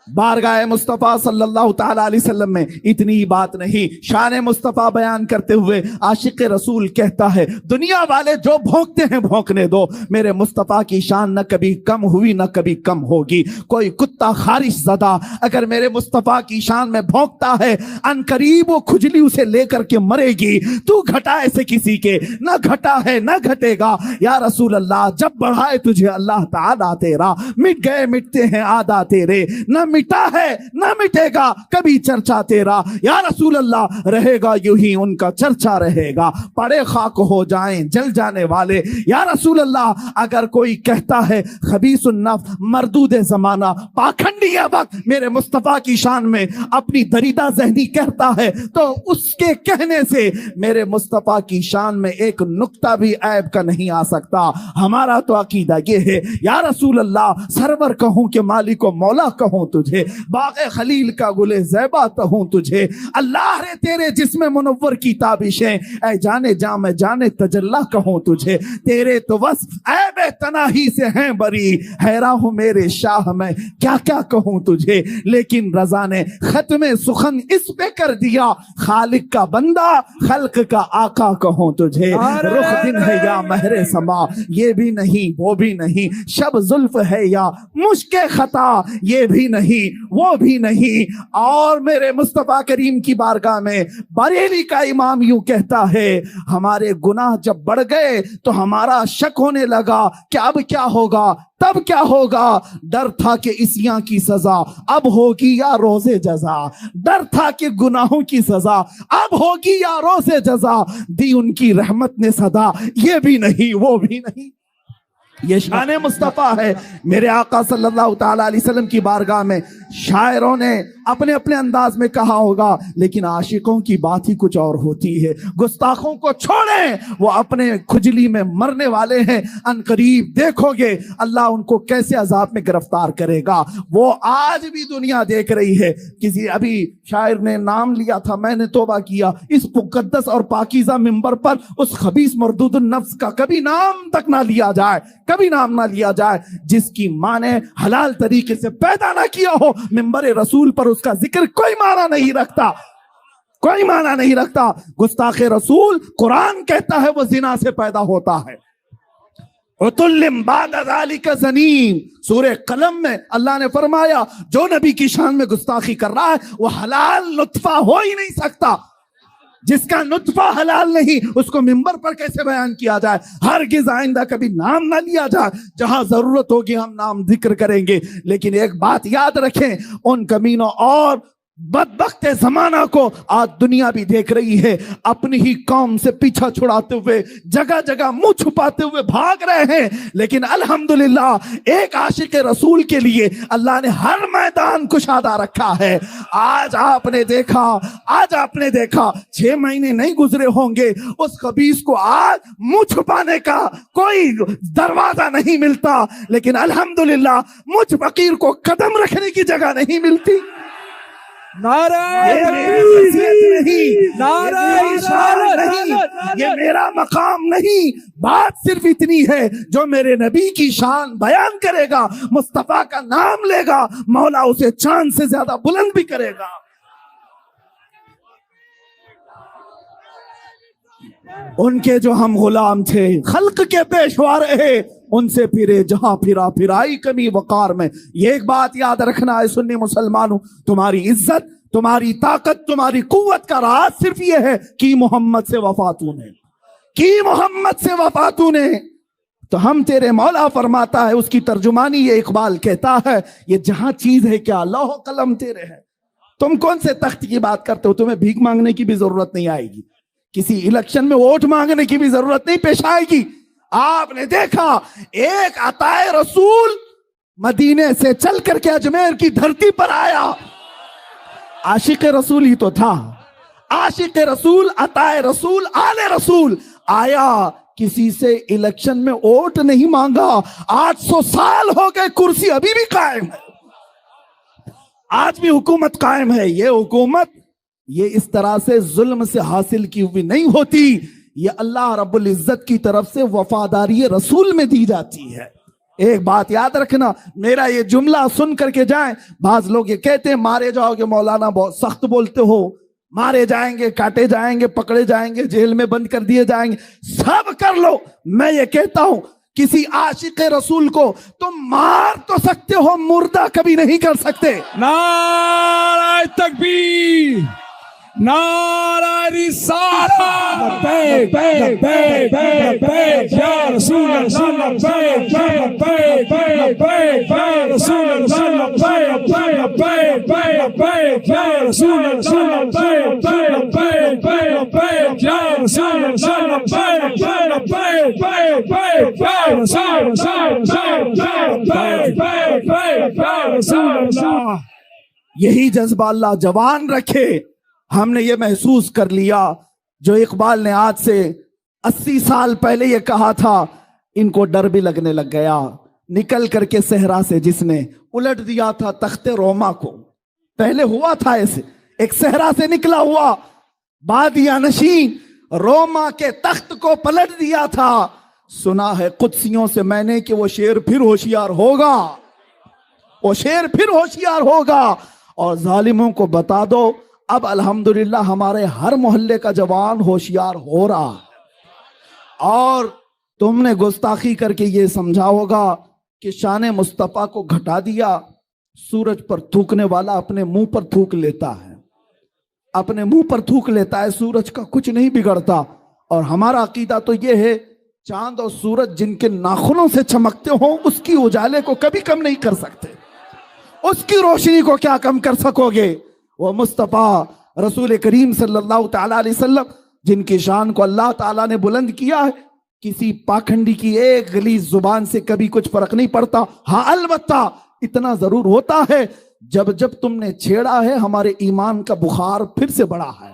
बारगाह मुस्तफ़ा सल्लल्लाहु ताला अलैहि वसल्लम में इतनी ही बात नहीं, शान मुस्तफ़ा बयान करते हुए आशिक रसूल कहता है, दुनिया वाले जो भौंकते हैं भौंकने दो, मेरे मुस्तफ़ा की शान न कभी कम हुई न कभी कम होगी। कोई कुत्ता खारिश ज़दा अगर मेरे मुस्तफ़ा की शान में भौंकता है, अनकरीब वो खुजली उसे लेकर के मरेगी। तू घटा ऐसे किसी के, न घटा है न घटेगा। या रसूल अल्लाह, जब बढ़ाए तुझे अल्लाह ताला तेरा, मिट गए मिटते हैं आदा तेरे, न मिटा है ना मिटेगा कभी चर्चा तेरा। या रसूल अल्लाह, रहेगा यूं ही उनका चर्चा रहेगा, पड़े खाक हो जाएं जल जाने वाले। या रसूल अल्लाह, अगर कोई कहता है खबीसुन नफ्स मरदूद जमाना, पाखंडी वक्त मेरे मुस्तफ़ा की शान में अपनी दरीदा ज़हनी कहता है, तो उसके कहने से मेरे मुस्तफ़ा की शान में एक नुक्ता भी ऐब का नहीं आ सकता। हमारा तो अकीदा ये है, या रसूल अल्लाह, सरवर कहूं कि मालिक व मौला कहूं तुझे, बाग़े खलील का गुले ज़ैबा कहूं तुझे, अल्लाह रे तेरे जिस्म मुनव्वर की ताबिशें, ऐ जाने जा मैं जाने तजल्ला कहूं तुझे। तेरे तो बस ऐबे तनाही से हैं बरी, हैरान हूं मेरे शाह मैं क्या क्या कहूं तुझे। लेकिन रज़ा ने खत्मे सुखन इस पे कर दिया, खालिक का बंदा खल्क का आका कहूं तुझे। रुख दिन है या महरे समा, ये भी नहीं वो भी नहीं, शब जुल्फ है या मुश्के खता, ये भी नहीं वो भी नहीं। और मेरे मुस्तफा करीम की बारगाह में बरेली का इमाम यूं कहता है, हमारे गुनाह जब बढ़ गए तो हमारा शक होने लगा कि अब क्या होगा, तब क्या होगा। डर था कि इसियां की सजा अब होगी या रोजे जजा, डर था कि गुनाहों की सजा अब होगी या रोजे जजा। दी उनकी रहमत ने सदा, ये भी नहीं वो भी नहीं। ये शान मुस्तफ़ा है। मेरे आका सल्लल्लाहु ताला अलैहि वसल्लम की बारगाह में शायरों ने अपने अपने अंदाज में कहा होगा, लेकिन आशिकों की बात ही कुछ और होती है। गुस्ताखों को छोड़ें, वो अपने खुजली में मरने वाले हैं। अनकरीब देखोगे अल्लाह उनको कैसे अजाब में गिरफ्तार करेगा। वो आज भी दुनिया देख रही है। किसी अभी शायर ने नाम लिया था, मैंने तौबा किया इस मुकद्दस और पाकीज़ा मिंबर पर उस खबीस मरदूद नफ्स का कभी नाम तक ना लिया जाए, कभी नाम ना लिया जाए, जिसकी मां ने हलाल तरीके से पैदा ना किया हो। मिंबर रसूल पर उसका जिक्र कोई माना नहीं रखता, कोई माना नहीं रखता। गुस्ताख रसूल कुरान कहता है वो जिना से पैदा होता है। सूरे कलम में अल्लाह ने फरमाया जो नबी की शान में गुस्ताखी कर रहा है वो हलाल नुत्फा हो ही नहीं सकता। जिसका नुत्फा हलाल नहीं उसको मिंबर पर कैसे बयान किया जाए। हरगिज़ आइंदा कभी नाम ना लिया जाए। जहां जरूरत होगी हम नाम जिक्र करेंगे, लेकिन एक बात याद रखें, उन कमीनों और बदबख्त जमाना को आज दुनिया भी देख रही है। अपनी ही कौम से पीछा छुड़ाते हुए जगह जगह मुंह छुपाते हुए भाग रहे हैं, लेकिन अल्हम्दुलिल्लाह एक आशिक रसूल के लिए अल्लाह ने हर मैदान कुशादा रखा है। आज आपने देखा 6 महीने नहीं गुजरे होंगे उस खबीस को आज मुंह छुपाने का कोई दरवाजा नहीं मिलता, लेकिन अल्हम्दुलिल्लाह मुझ फकीर को कदम रखने की जगह नहीं मिलती। ये मेरा मकाम नहीं, बात सिर्फ इतनी है जो मेरे नबी की शान बयान करेगा, मुस्तफा का नाम लेगा, मौला उसे चांद से ज्यादा बुलंद भी करेगा। उनके जो हम गुलाम थे, खल्क के पेशवा रहे, उनसे फिरे जहां फिरा फिराई कमी वकार में। ये एक बात याद रखना है सुन्नी मुसलमानों, तुम्हारी इज्जत, तुम्हारी ताकत, तुम्हारी कुव्वत का राज सिर्फ ये है कि मोहम्मद से वफा तूने, कि मोहम्मद से वफा तूने। तो हम तेरे मौला फरमाता है, उसकी तर्जुमानी ये इकबाल कहता है, ये जहां चीज है क्या लौह कलम तेरे है। तुम कौन से तख्त की बात करते हो? तुम्हें भीख मांगने की भी जरूरत नहीं आएगी, किसी इलेक्शन में वोट मांगने की भी जरूरत नहीं पेश आएगी। आपने देखा एक अताए रसूल मदीने से चल करके अजमेर की धरती पर आया। आशिक रसूल ही तो था, आशिक रसूल, अताए रसूल, आले रसूल आया, किसी से इलेक्शन में वोट नहीं मांगा। 800 साल हो गए, कुर्सी अभी भी कायम है, आज भी हुकूमत कायम है। ये हुकूमत ये इस तरह से जुल्म से हासिल की हुई नहीं होती, ये अल्लाह रब्बुल इज्जत की तरफ से वफादारी रसूल में दी जाती है। एक बात याद रखना, मेरा ये जुमला सुन करके जाएं। बाज लोग ये कहते हैं मारे जाओगे मौलाना, बहुत सख्त बोलते हो, मारे जाएंगे, काटे जाएंगे, पकड़े जाएंगे, जेल में बंद कर दिए जाएंगे। सब कर लो, मैं ये कहता हूं किसी आशिक रसूल को तुम मार तो सकते हो, मुर्दा कभी नहीं कर सकते। नारे तकबीर, नारा रिसालत, या रसूल अल्लाह, या रसूल अल्लाह, या रसूल अल्लाह। यही जज्बा अल्लाह जवान रखे। हमने ये महसूस कर लिया जो इकबाल ने आज से 80 साल पहले ये कहा था, इनको डर भी लगने लग गया। निकल करके सहरा से जिसने उलट दिया था तख्ते रोमा को, पहले हुआ था ऐसे, एक सहरा से निकला हुआ बादिया नशीन रोमा के तख्त को पलट दिया था। सुना है कुदसियों से मैंने कि वो शेर फिर होशियार होगा, वो शेर फिर होशियार होगा। और जालिमों को बता दो अब अल्हम्दुलिल्लाह हमारे हर मोहल्ले का जवान होशियार हो रहा। और तुमने गुस्ताखी करके ये समझा होगा कि शान मुस्तफ़ा को घटा दिया। सूरज पर थूकने वाला अपने मुंह पर थूक लेता है, अपने मुंह पर थूक लेता है, सूरज का कुछ नहीं बिगड़ता। और हमारा अकीदा तो ये है, चांद और सूरज जिनके नाखूनों से चमकते हो उसकी उजाले को कभी कम नहीं कर सकते, उसकी रोशनी को क्या कम कर सकोगे। वो मुस्तफ़ा रसूल करीम सल्लल्लाहु ताला अलैहि वसल्लम जिनकी शान को अल्लाह ताला ने बुलंद किया है, किसी पाखंडी की एक गलीज जुबान से कभी कुछ फर्क नहीं पड़ता। हाँ, अलबत्ता इतना जरूर होता है, जब जब तुमने छेड़ा है हमारे ईमान का बुखार फिर से बढ़ा है।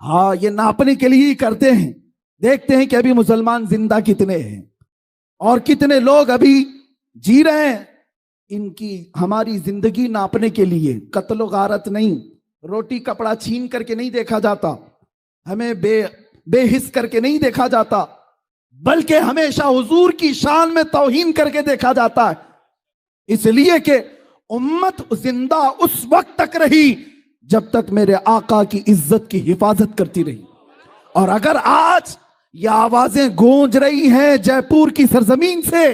हाँ, ये नापने के लिए ही करते हैं। देखते हैं कि अभी मुसलमान जिंदा कितने हैं और कितने लोग अभी जी रहे हैं। इनकी हमारी जिंदगी नापने के लिए कत्ल गारत नहीं, रोटी कपड़ा छीन करके नहीं देखा जाता, हमें बेहिस करके नहीं देखा जाता, बल्कि हमेशा हुजूर की शान में तौहीन करके देखा जाता है। इसलिए कि उम्मत जिंदा उस वक्त तक रही जब तक मेरे आका की इज्जत की हिफाजत करती रही। और अगर आज ये आवाजें गूंज रही हैं जयपुर की सरजमीन से,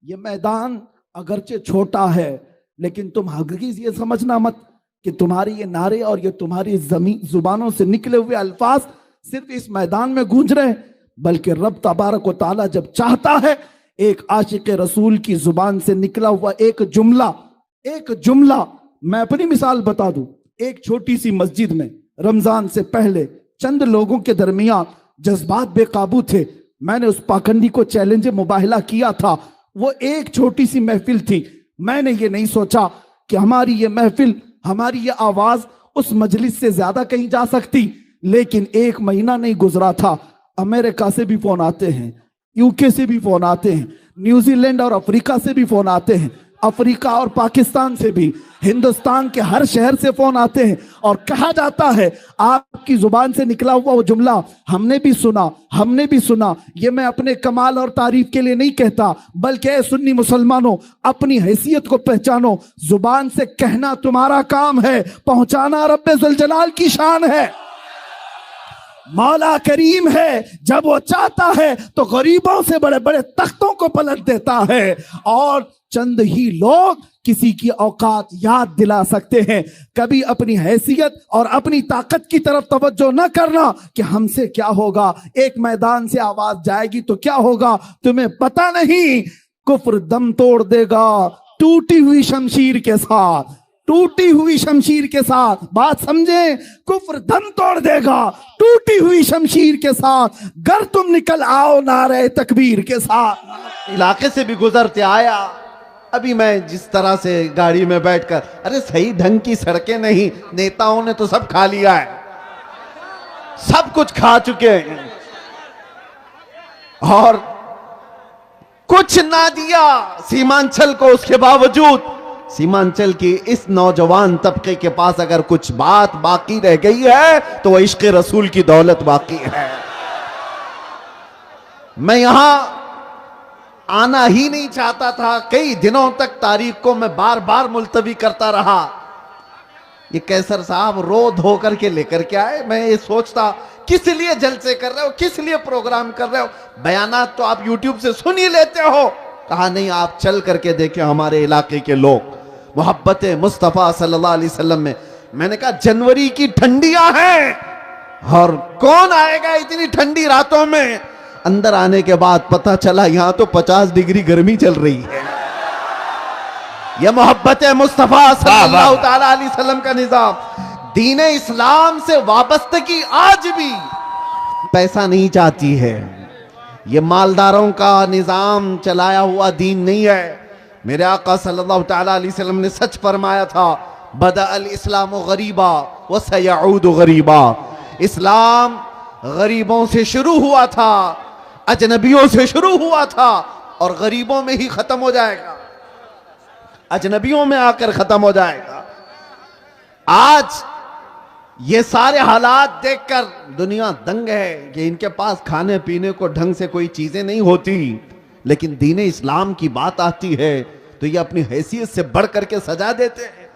ये मैदान अगरचे छोटा है, लेकिन तुम हकीकत ये समझना मत कि तुम्हारे ये नारे और ये तुम्हारी जुबानों से निकले हुए अल्फाज सिर्फ इस मैदान में गूंज रहे, बल्कि रब तबारक व तआला जब चाहता है, एक आशिक रसूल की जुबान से निकला हुआ एक जुमला मैं अपनी मिसाल बता दूं। एक छोटी सी मस्जिद में रमजान से पहले चंद लोगों के दरमियान जज्बात बेकाबू थे। मैंने उस पाखंडी को चैलेंज मुबाहला किया था। वो एक छोटी सी महफिल थी। मैंने ये नहीं सोचा कि हमारी ये महफिल, हमारी ये आवाज उस मजलिस से ज्यादा कहीं जा सकती। लेकिन एक महीना नहीं गुजरा था, अमेरिका से भी फोन आते हैं, यूके से भी फोन आते हैं, न्यूजीलैंड और अफ्रीका से भी फोन आते हैं, अफ्रीका और पाकिस्तान से भी, हिंदुस्तान के हर शहर से फोन आते हैं और कहा जाता है आपकी जुबान से निकला हुआ वो जुमला हमने भी सुना। ये मैं अपने कमाल और तारीफ के लिए नहीं कहता, बल्कि ऐ सुन्नी मुसलमानों, अपनी हैसियत को पहचानो। जुबान से कहना तुम्हारा काम है, पहुंचाना रब्बे जुल जलाल की शान है। मौला करीम है, जब वो चाहता है तो गरीबों से बड़े बड़े तख्तों को पलट देता है। और चंद ही लोग किसी की औकात याद दिला सकते हैं। कभी अपनी हैसियत और अपनी ताकत की तरफ तवज्जो न करना कि हमसे क्या होगा, एक मैदान से आवाज जाएगी तो क्या होगा, तुम्हें पता नहीं। कुफ्र दम तोड़ देगा टूटी हुई शमशीर के साथ, टूटी हुई शमशीर के साथ। बात समझे, कुफ्र दम तोड़ देगा टूटी हुई शमशीर के साथ, गर तुम निकल आओ नारे तकबीर के साथ। इलाके से भी गुजरते आया, अभी मैं जिस तरह से गाड़ी में बैठकर, अरे सही ढंग की सड़कें नहीं, नेताओं ने तो सब खा लिया है, सब कुछ खा चुके हैं और कुछ ना दिया सीमांचल को। उसके बावजूद सीमांचल की इस नौजवान तबके के पास अगर कुछ बात बाकी रह गई है तो वह इश्क़ रसूल की दौलत बाकी है। मैं यहां आना ही नहीं चाहता था, कई दिनों तक तारीख को मैं बार बार मुलतवी करता रहा। ये कैसर साहब रो धो करके लेकर के आए। मैं ये सोचता किस लिए जलसे कर रहे हो, किस लिए प्रोग्राम कर रहे हो, बयानात तो आप यूट्यूब से सुन ही लेते हो। कहा नहीं, आप चल करके देखें हमारे इलाके के लोग मोहब्बत मुस्तफ़ा सल्लल्लाहु अलैहि वसल्लम में। मैंने कहा जनवरी की ठंडियां हैं और कौन आएगा इतनी ठंडी रातों में। अंदर आने के बाद पता चला यहां तो 50 डिग्री गर्मी चल रही है। यह मोहब्बत मुस्तफ़ा सल्लल्लाहु ताला अलैहि वसल्लम का निजाम। दीन इस्लाम से वाबस्तगी आज भी पैसा नहीं चाहती है। ये मालदारों का निजाम चलाया हुआ दीन नहीं है। मेरे आका सल्लल्लाहु ताला अलैहि वसल्लम ने सच फरमाया था, बदा अल इस्लाम गरीबा व सयऊद गरीबा। इस्लाम गरीबों से शुरू हुआ था, अजनबियों से शुरू हुआ था और गरीबों में ही खत्म हो जाएगा, अजनबियों में आकर खत्म हो जाएगा। आज ये सारे हालात देखकर दुनिया दंग है कि इनके पास खाने पीने को ढंग से कोई चीजें नहीं होती, लेकिन दीन इस्लाम की बात आती है तो ये अपनी हैसियत से बढ़ करके सजा देते हैं।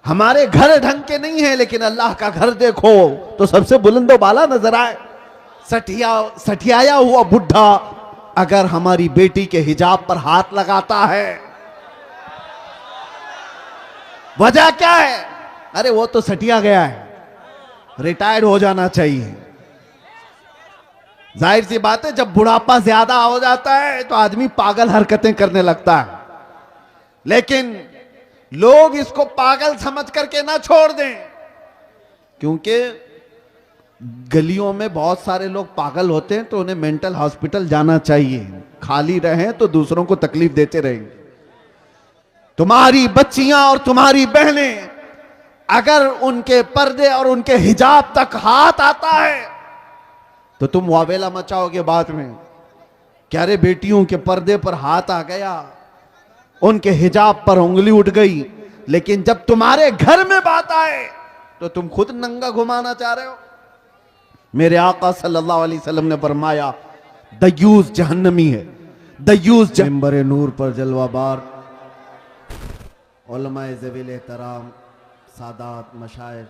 हमारे घर ढंग के नहीं है, लेकिन अल्लाह का घर देखो तो सबसे बुलंदो बाला नजर आए। सठियाया हुआ बुढ़ा अगर हमारी बेटी के हिजाब पर हाथ लगाता है, वजह क्या है? अरे वो तो सटिया गया है, रिटायर्ड हो जाना चाहिए। जाहिर सी बात है, जब बुढ़ापा ज्यादा हो जाता है तो आदमी पागल हरकतें करने लगता है। लेकिन लोग इसको पागल समझ करके ना छोड़ दें, क्योंकि गलियों में बहुत सारे लोग पागल होते हैं तो उन्हें मेंटल हॉस्पिटल जाना चाहिए। खाली रहें तो दूसरों को तकलीफ देते रहेंगे। तुम्हारी बच्चियां और तुम्हारी बहनें अगर उनके पर्दे और उनके हिजाब तक हाथ आता है तो तुम वावेला मचाओगे बाद में, क्या रे बेटियों के पर्दे पर हाथ आ गया, उनके हिजाब पर उंगली उठ गई, लेकिन जब तुम्हारे घर में बात आए तो तुम खुद नंगा घुमाना चाह रहे हो। मेरे आका सल्लल्लाहु अलैहि वसल्लम ने फरमाया दयूस जहन्नमी है, दयूस। मिंबर नूर पर जलवाबार उलमाए ज़वील एहतराम, सादात, मशाइख,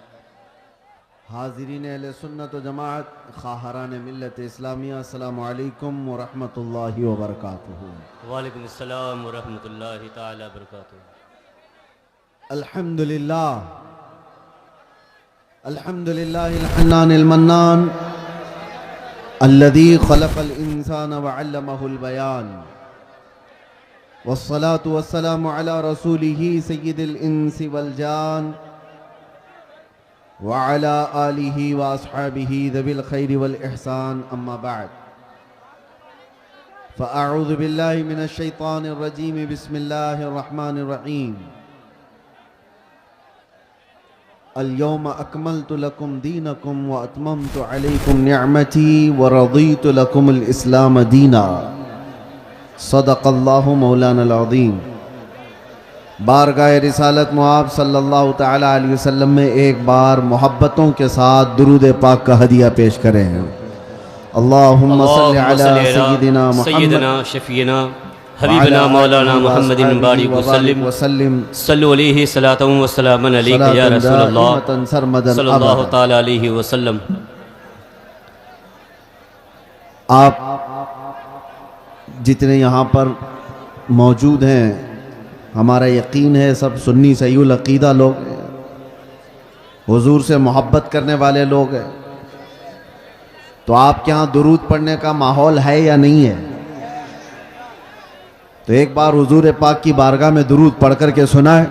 हाज़रीन अहले सुन्नत व जमाअत, खाहरान मिल्लत इस्लामिया, अस्सलामु अलैकुम व रहमतुल्लाहि व बरकातुहू। वालेकुम अस्सलाम व रहमतुल्लाहि ताला व बरकातुहू। अल्हम्दुलिल्लाह, अल्हम्दुलिल्लाहिल हन्नानिल मन्नान अल्लज़ी खलक़ल इंसान व अल्लमहुल बयान, वस्सलातु वस्सलामु अला रसूलिही सय्यिदिल इंसी वल जान व अला आलिही व अस्हाबिही ज़विल खैरि वल इहसान, अम्मा बअद। फ़अऊज़ु बिल्लाहि मिनश शैतानिर रजीम, बिस्मिल्लाहिर रहमानिर रहीम। अल-यौम अकमलतु लकुम दीनकुम व अतममतु अलैकुम निअमती व रदीतु लकुमुल इस्लाम दीना। सदक़ल्लाहु मौलानल अज़ीम। बारगाह रिसालत मुआब सल्लल्लाहु तआला अलैहि वसल्लम में एक बार मोहब्बतों के साथ दुरूद पाक का हदिया पेश करें। अल्लाहुम्मा सल्लि अला सय्यिदिना मुहम्मद शफीना हबीबना मौलाना मुहम्मदिन बारिक वसल्लिम सल्लु अलैहि सलातन व सलामन अलैका या रसूलल्लाह सल्लल्लाहु तआला अलैहि वसल्लम। आप जितने यहाँ पर मौजूद हैं, हमारा यकीन है सब सुन्नी सहीउल अकीदा लोग हैं, हुजूर से मोहब्बत करने वाले लोग हैं। तो आपके यहाँ दुरूद पढ़ने का माहौल है या नहीं है? तो एक बार हुजूर पाक की बारगाह में दुरूद पढ़ करके सुनाए।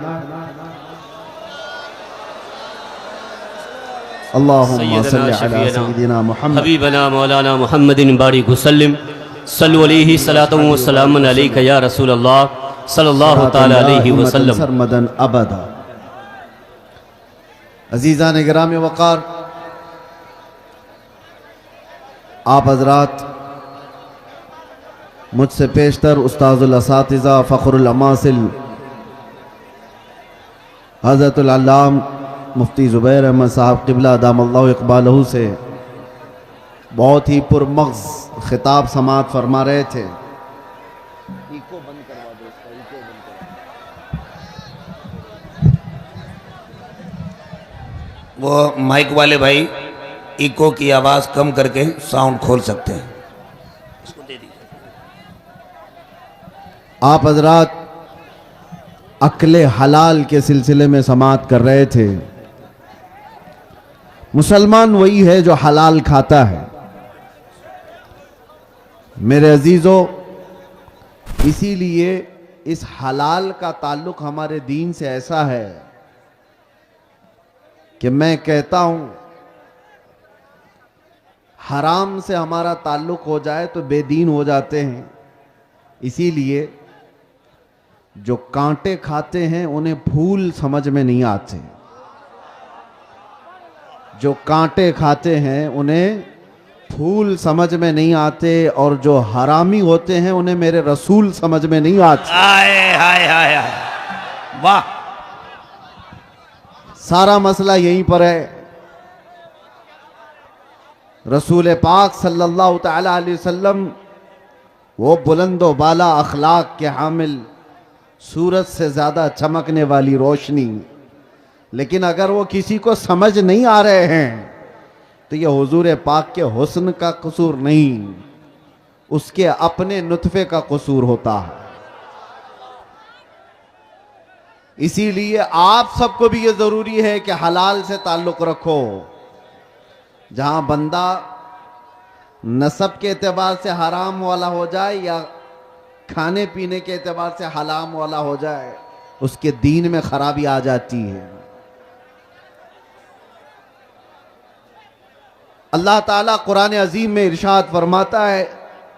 अल्लाहुम्मा सल्लि अला सय्यिदिना मुहम्मद हबीबना मौलाना मुहम्मदिन बारिक वसल्लिम सल्लु अलैहि सलातन व सलामन अलैका या रसूलल्लाह सल्लल्लाहु तआला अलैहि वसल्लम सरमदन अबदा। अजीज़ान गिरामी वक़ार, आप हज़रात मुझसे पेशतर उस्ताजुल असातिज़ा फ़ख्रुल अमासिल हज़रतुल अल्लाम मुफ्ती ज़ुबैर अहमद साहब क़िबला दामल्लाहु इक़बालहू से बहुत ही पुरमग़्ज़ खिताब समात फरमा रहे थे। इको बंद करवा दो, इसका इको बंद करवा। वो माइक वाले भाई इको की आवाज़ कम करके साउंड खोल सकते हैं, इसको दे दीजिए। आप हजरात अक्ले हलाल के सिलसिले में समात कर रहे थे। मुसलमान वही है जो हलाल खाता है। मेरे अजीजों, इसीलिए इस हलाल का ताल्लुक हमारे दीन से ऐसा है कि मैं कहता हूं हराम से हमारा ताल्लुक हो जाए तो बेदीन हो जाते हैं। इसीलिए जो कांटे खाते हैं उन्हें फूल समझ में नहीं आते, जो कांटे खाते हैं उन्हें फूल समझ में नहीं आते, और जो हरामी होते हैं उन्हें मेरे रसूल समझ में नहीं आते। हाय हाय हाय हाय, वाह। सारा मसला यहीं पर है। रसूल पाक सल्लल्लाहु तआला अलैहि वसल्लम वो बुलंदो बाला अखलाक के हामिल, सूरज से ज्यादा चमकने वाली रोशनी, लेकिन अगर वो किसी को समझ नहीं आ रहे हैं तो ये हुजूर पाक के हुस्न का कसूर नहीं, उसके अपने नुतफे का कसूर होता है। इसीलिए आप सबको भी ये जरूरी है कि हलाल से ताल्लुक रखो। जहां बंदा नसब के एतबार से हराम वाला हो जाए या खाने पीने के एतबार से हलाम वाला हो जाए, उसके दीन में खराबी आ जाती है। अल्लाह ताला कुरान अजीम में इरशाद फरमाता है,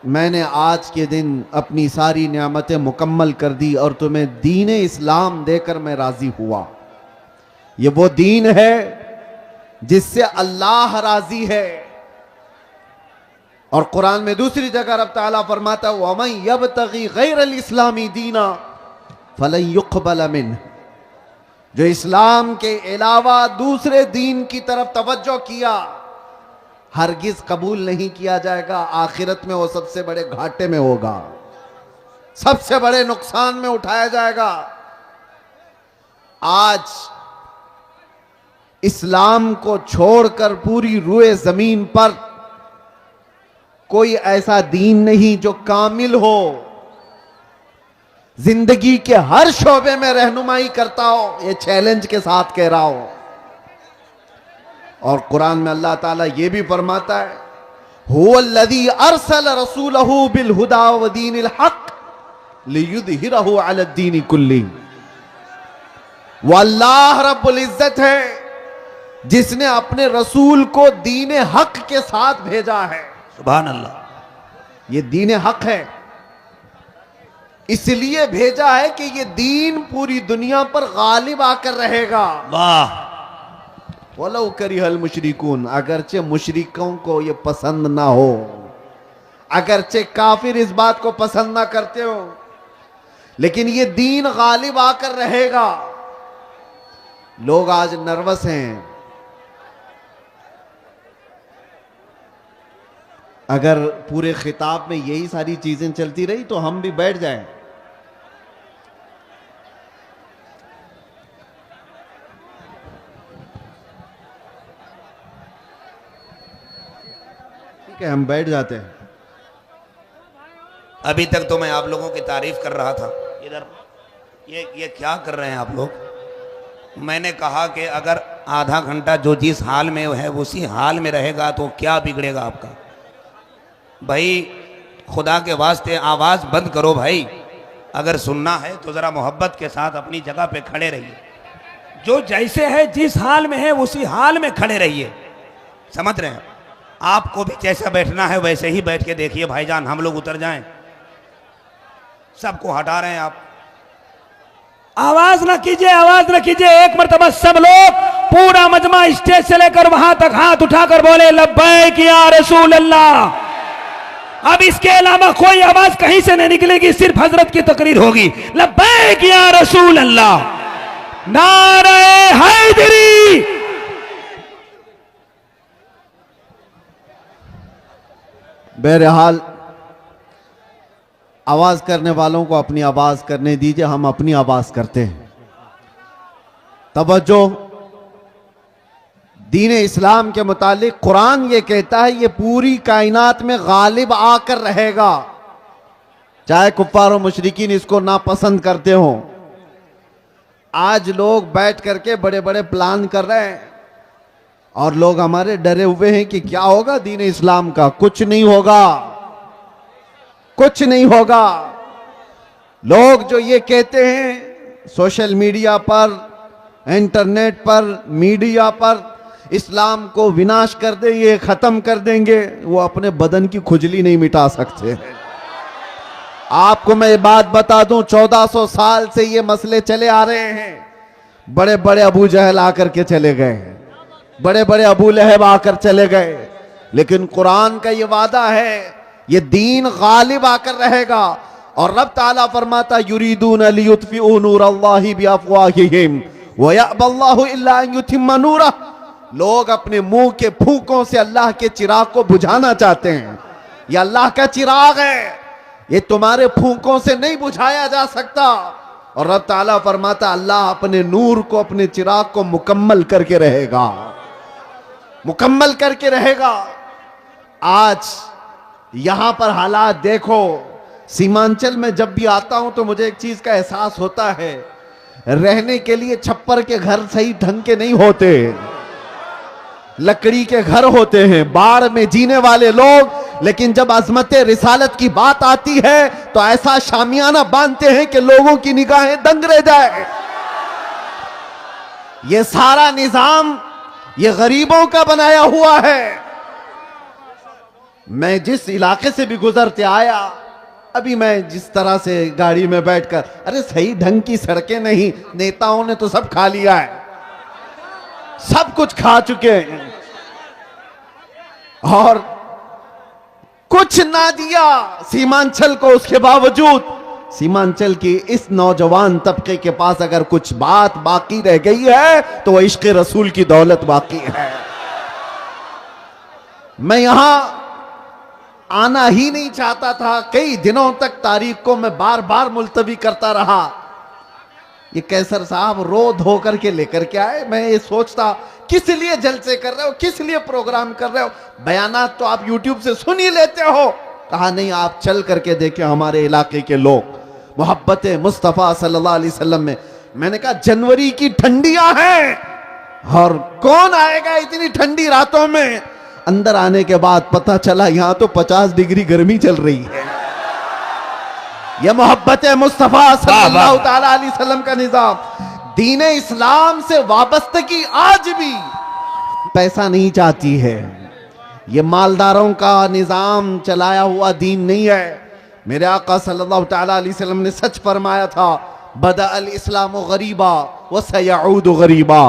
मैंने आज के दिन अपनी सारी नियामतें मुकम्मल कर दी और तुम्हें दीन इस्लाम देकर मैं राजी हुआ। ये वो दीन है जिससे अल्लाह राजी है। और कुरान में दूसरी जगह रब ताला फरमाता है, वमन यब्तगी गैरल इस्लामी दीना फलन युक़बल मिन्ह, जो इस्लाम के अलावा दूसरे दीन की तरफ तवज्जो किया हरगिज कबूल नहीं किया जाएगा। आखिरत में वो सबसे बड़े घाटे में होगा, सबसे बड़े नुकसान में उठाया जाएगा। आज इस्लाम को छोड़कर पूरी रूए जमीन पर कोई ऐसा दीन नहीं जो कामिल हो, जिंदगी के हर शोबे में रहनुमाई करता हो। ये चैलेंज के साथ कह रहा हो। और कुरान में अल्लाह ताला ये भी फरमाता है, हुवल्लज़ी अरसल रसूलहू बिल हुदा व दीनिल हक लियुज़हिरहू अला दीनि कुल्ली। वो अल्लाह रब्बुल इज्जत है जिसने अपने रसूल को दीन हक के साथ भेजा है। सुभान अल्लाह। ये दीन हक है, इसलिए भेजा है कि ये दीन पूरी दुनिया पर गालिब आकर रहेगा। वाह। वलौ करिहल मुशरिकून, अगरचे मुशरिकों को ये पसंद ना हो, अगरचे काफिर इस बात को पसंद ना करते हो, लेकिन ये दीन गालिब आकर रहेगा। लोग आज नर्वस हैं। अगर पूरे खिताब में यही सारी चीजें चलती रही तो हम भी बैठ जाएं। ठीक है, हम बैठ जाते हैं। अभी तक तो मैं आप लोगों की तारीफ कर रहा था। इधर ये क्या कर रहे हैं आप लोग? मैंने कहा कि अगर आधा घंटा जो जिस हाल में है उसी हाल में रहेगा तो क्या बिगड़ेगा आपका? भाई खुदा के वास्ते आवाज़ बंद करो भाई। अगर सुनना है तो ज़रा मोहब्बत के साथ अपनी जगह पे खड़े रहिए। जो जैसे है जिस हाल में है उसी हाल में खड़े रहिए। समझ रहे हैं? आपको भी जैसा बैठना है वैसे ही बैठ के देखिए भाईजान। हम लोग उतर जाएं। सबको हटा रहे हैं आप। आवाज ना कीजिए, आवाज ना कीजिए। एक मरतबा सब लोग, पूरा मजमा स्टेज से लेकर वहां तक हाथ उठाकर बोले लब्बैक या रसूल अल्लाह। अब इसके अलावा कोई आवाज कहीं से नहीं निकलेगी, सिर्फ हजरत की तकरीर होगी। लब्बैक या रसूल अल्लाह, नारे हैदरी। बहरहाल आवाज करने वालों को अपनी आवाज करने दीजिए, हम अपनी आवाज करते हैं। तवज्जो। दीन इस्लाम के मुतालिक कुरान ये कहता है ये पूरी कायनात में गालिब आकर रहेगा, चाहे कुफ्फार और मुशरिकीन इसको नापसंद करते हो। आज लोग बैठ करके बड़े बड़े प्लान कर रहे हैं और लोग हमारे डरे हुए हैं कि क्या होगा दीन इस्लाम का। कुछ नहीं होगा, कुछ नहीं होगा। लोग जो ये कहते हैं सोशल मीडिया पर, इंटरनेट पर, मीडिया पर इस्लाम को विनाश कर देंगे, खत्म कर देंगे, वो अपने बदन की खुजली नहीं मिटा सकते। आपको मैं बात बता दूं, 1400 साल से ये मसले चले आ रहे हैं। बड़े बड़े अबू जहल आकर के चले गए, बड़े बड़े अबू लहब आकर चले गए, लेकिन कुरान का ये वादा है ये दीन गालिब आकर रहेगा। और रब ताला फरमाता युरीदून लियुत्फिऊ नूरल्लाहि बिअफ़वाहिहिम व यअबल्लाहु इल्ला अन युतिम्मा नूरह। लोग अपने मुंह के फूंकों से अल्लाह के चिराग को बुझाना चाहते हैं। ये अल्लाह का चिराग है, ये तुम्हारे फूंकों से नहीं बुझाया जा सकता। और रब ताला फरमाता अल्लाह अपने नूर को, अपने चिराग को मुकम्मल करके रहेगा, मुकम्मल करके रहेगा। आज यहां पर हालात देखो। सीमांचल में जब भी आता हूं तो मुझे एक चीज का एहसास होता है, रहने के लिए छप्पर के घर सही ढंग के नहीं होते, लकड़ी के घर होते हैं, बाढ़ में जीने वाले लोग। लेकिन जब अजमत रिसालत की बात आती है तो ऐसा शामियाना बांधते हैं कि लोगों की निगाहें दंग रह जाए। ये सारा निजाम ये गरीबों का बनाया हुआ है, मैं जिस इलाके से भी गुजरते आया, अभी मैं जिस तरह से गाड़ी में बैठकर, अरे सही ढंग की सड़कें नहीं, नेताओं ने तो सब खा लिया है, सब कुछ खा चुके हैं और कुछ ना दिया सीमांचल को। उसके बावजूद सीमांचल की इस नौजवान तबके के पास अगर कुछ बात बाकी रह गई है तो वह इश्क़ रसूल की दौलत बाकी है। मैं यहां आना ही नहीं चाहता था, कई दिनों तक तारीख को मैं बार बार मुलतवी करता रहा। ये कैसर साहब रो धो करके लेकर के आए, मैं ये सोचता किस लिए जलसे कर रहे हो, किस लिए प्रोग्राम कर रहे हो, बयानात तो आप यूट्यूब से सुन ही लेते हो। कहा नहीं, आप चल करके देखें हमारे इलाके के लोग मोहब्बत मुस्तफ़ा सल्लल्लाहु अलैहि वसल्लम में। मैंने कहा जनवरी की ठंडियां हैं और कौन आएगा इतनी ठंडी रातों में। अंदर आने के बाद पता चला यहां तो 50 डिग्री गर्मी चल रही है। यह मोहब्बत मुस्तफ़ा सल्लल्लाहु ताला अलैहि वसल्लम का निजाम, दीन इस्लाम से वाबस्तगी आज भी पैसा नहीं चाहती है। यह मालदारों का निजाम चलाया हुआ दीन नहीं है। मेरे आका सल्लल्लाहु ताला अलैहि वसल्लम ने सच फरमाया था, बदा अल इस्लाम गरीबा व सयऊद गरीबा।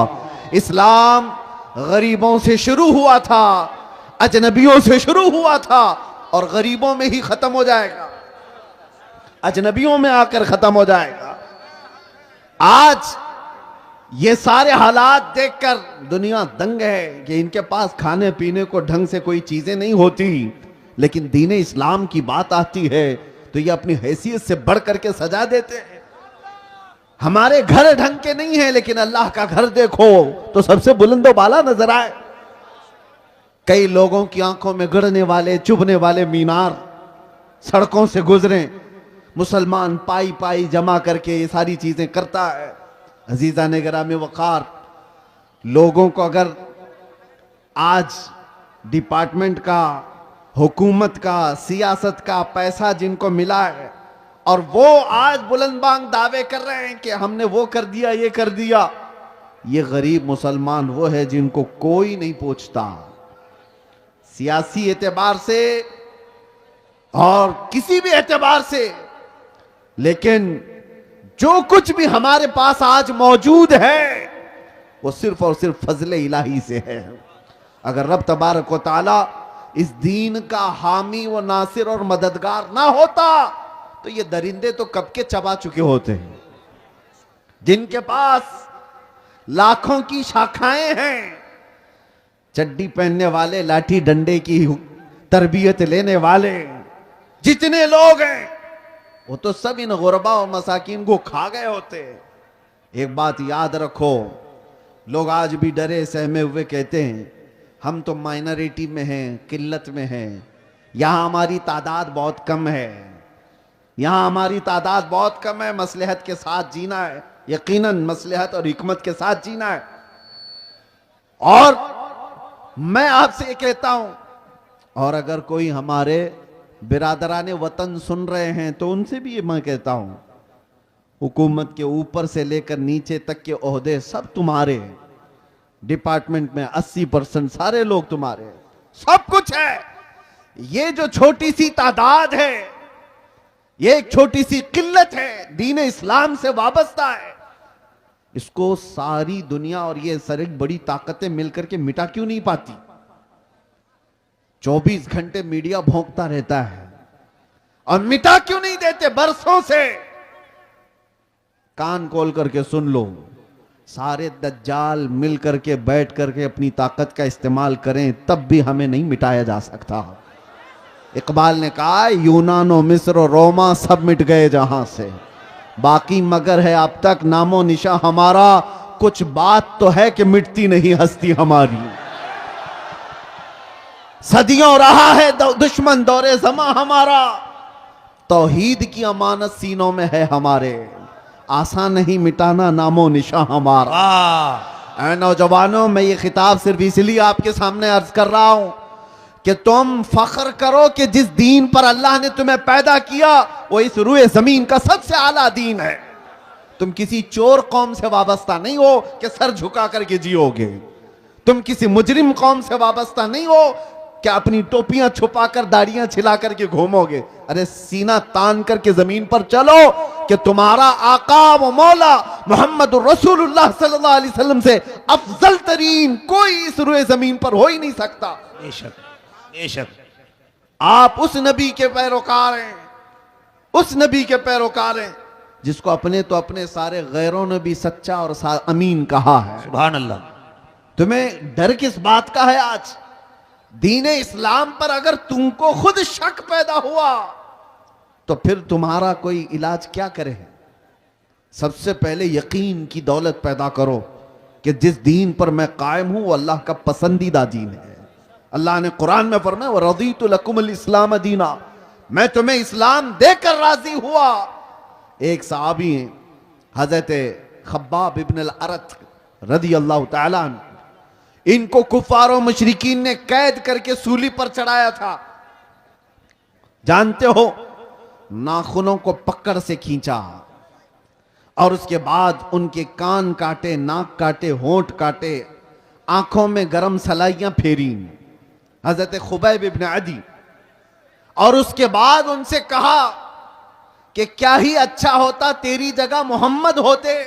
इस्लाम गरीबों से शुरू हुआ था, अजनबियों से शुरू हुआ था और गरीबों में ही खत्म हो जाएगा, अजनबियों में आकर खत्म हो जाएगा। आज ये सारे हालात देखकर दुनिया दंग है कि इनके पास खाने पीने को ढंग से कोई चीजें नहीं होती, लेकिन दीन इस्लाम की बात आती है तो ये अपनी हैसियत से बढ़ करके सजा देते हैं। हमारे घर ढंग के नहीं है, लेकिन अल्लाह का घर देखो तो सबसे बुलंदो बाला नजर आए। कई लोगों की आंखों में गड़ने वाले चुभने वाले मीनार सड़कों से गुजरे, मुसलमान पाई पाई जमा करके ये सारी चीजें करता है। अजीजा ने गिरामे वकार, लोगों को अगर आज डिपार्टमेंट का, हुकूमत का, सियासत का पैसा जिनको मिला है और वो आज बुलंदबांग दावे कर रहे हैं कि हमने वो कर दिया, ये कर दिया, ये गरीब मुसलमान वो है जिनको कोई नहीं पूछता सियासी एतबार से और किसी भी एतबार से। लेकिन जो कुछ भी हमारे पास आज मौजूद है वो सिर्फ और सिर्फ फजले इलाही से है। अगर रब तबारक व तआला इस दीन का हामी व नासिर और मददगार ना होता तो ये दरिंदे तो कब के चबा चुके होते हैं। जिनके पास लाखों की शाखाएं हैं, चड्डी पहनने वाले, लाठी डंडे की तरबियत लेने वाले जितने लोग हैं वो तो सब इन गुरबा और मसाकिन को खा गए होते। एक बात याद रखो, लोग आज भी डरे सहमे हुए कहते हैं हम तो माइनॉरिटी में हैं, किल्लत में हैं, यहां हमारी तादाद बहुत कम है, यहां हमारी तादाद बहुत कम है, मसलहत के साथ जीना है, यकीनन मसलहत और हिकमत के साथ जीना है। और मैं आपसे ये कहता हूं, और अगर कोई हमारे बिरादराने वतन सुन रहे हैं तो उनसे भी ये मैं कहता हूं, हुकूमत के ऊपर से लेकर नीचे तक के ओहदे सब तुम्हारे, डिपार्टमेंट में 80% सारे लोग तुम्हारे, सब कुछ है। ये जो छोटी सी तादाद है, ये एक छोटी सी किल्लत है, दीन इस्लाम से वाबस्ता है, इसको सारी दुनिया और ये सारी बड़ी ताकतें मिलकर के मिटा क्यों नहीं पाती। 24 घंटे मीडिया भौंकता रहता है और मिटा क्यों नहीं देते बरसों से। कान खोल करके सुन लो, सारे दज्जाल मिल करके बैठ करके अपनी ताकत का इस्तेमाल करें तब भी हमें नहीं मिटाया जा सकता। इकबाल ने कहा यूनान और मिस्र और रोमा सब मिट गए जहां से, बाकी मगर है अब तक नामो निशा हमारा, कुछ बात तो है कि मिटती नहीं हस्ती हमारी। सदियों रहा है दुश्मन दौरे जमा हमारा, तौहीद की अमानत सीनों में है हमारे, आसान नहीं मिटाना नामो निशा हमारा। ऐ नौजवानों, मैं ये खिताब सिर्फ इसलिए आपके सामने अर्ज कर रहा हूं कि तुम फख्र करो कि जिस दीन पर अल्लाह ने तुम्हें पैदा किया वो इस रुए जमीन का सबसे आला दीन है। तुम किसी चोर कौम से वाबस्ता नहीं हो कि सर झुका करके जियोगे, तुम किसी मुजरिम कौम से वाबस्ता नहीं हो क्या अपनी टोपियां छुपाकर दाढ़ियां छिला करके घूमोगे? अरे सीना तान करके जमीन पर चलो कि तुम्हारा आका व मौला मोहम्मद रसूलुल्लाह सल्लल्लाहु अलैहि वसल्लम से अफजल तरीन कोई इस रुए जमीन पर हो ही नहीं सकता। बेशक बेशक। आप उस नबी के पैरोकार हैं, उस नबी के पैरोकार हैं जिसको अपने तो अपने सारे गैरों ने भी सच्चा और अमीन कहा है। सुभान अल्लाह। तुम्हें डर किस बात का है? आज दीने इस्लाम पर अगर तुमको खुद शक पैदा हुआ तो फिर तुम्हारा कोई इलाज क्या करे? सबसे पहले यकीन की दौलत पैदा करो कि जिस दीन पर मैं कायम हूं वो अल्लाह का पसंदीदा दीन है। अल्लाह ने कुरान में फरमाया रदीतु लकुमुल इस्लाम दीना, मैं तुम्हें इस्लाम देकर राजी हुआ। एक सहाबी हैं हजरत खब्बाब इब्न अल-अरत रदी अल्लाह तआला अन्हु, इनको कुफारों मुशरिकीन ने कैद करके सूली पर चढ़ाया था। जानते हो, नाखूनों को पकड़ से खींचा और उसके बाद उनके कान काटे, नाक काटे, होंठ काटे, आंखों में गरम सलाइयां फेरी हजरत खुबैब इब्न अदी, और उसके बाद उनसे कहा कि क्या ही अच्छा होता तेरी जगह मोहम्मद होते,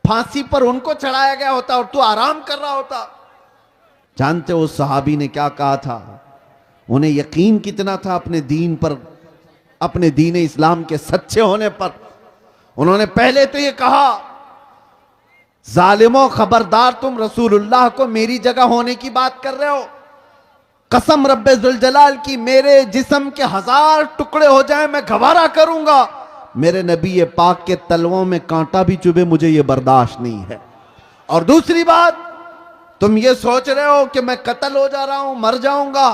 फांसी पर उनको चढ़ाया गया होता और तू आराम कर रहा होता। जानते हो उस सहाबी ने क्या कहा था? उन्हें यकीन कितना था अपने दीन पर, अपने दीन इस्लाम के सच्चे होने पर। उन्होंने पहले तो ये कहा, जालिमों खबरदार, तुम रसूलुल्लाह को मेरी जगह होने की बात कर रहे हो। कसम रब्बे जुल जलाल की, मेरे जिस्म के 1000 टुकड़े हो जाए मैं गवारा करूंगा, मेरे नबी पाक के तलवों में कांटा भी चुभे, मुझे ये बर्दाश्त नहीं है। और दूसरी बात, तुम ये सोच रहे हो कि मैं कत्ल हो जा रहा हूं, मर जाऊंगा,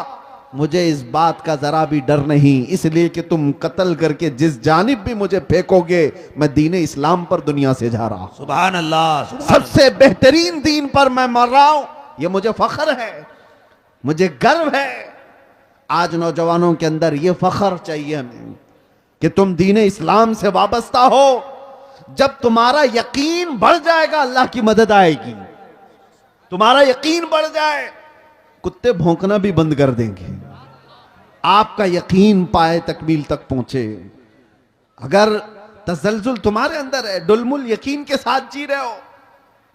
मुझे इस बात का जरा भी डर नहीं, इसलिए कि तुम कत्ल करके जिस जानिब भी मुझे फेंकोगे मैं दीने इस्लाम पर दुनिया से जा रहा हूं। सुभान अल्लाह। सबसे बेहतरीन दीन पर मैं मर रहा हूं, यह मुझे फख्र है, मुझे गर्व है। आज नौजवानों के अंदर यह फख्र चाहिए हमें कि तुम दीने इस्लाम से वाबस्ता हो। जब तुम्हारा यकीन बढ़ जाएगा अल्लाह की मदद आएगी। तुम्हारा यकीन बढ़ जाए, कुत्ते भौंकना भी बंद कर देंगे। आपका यकीन पाए तकमील तक पहुंचे। अगर तसलजुल तुम्हारे अंदर है, डुलमुल यकीन के साथ जी रहे हो,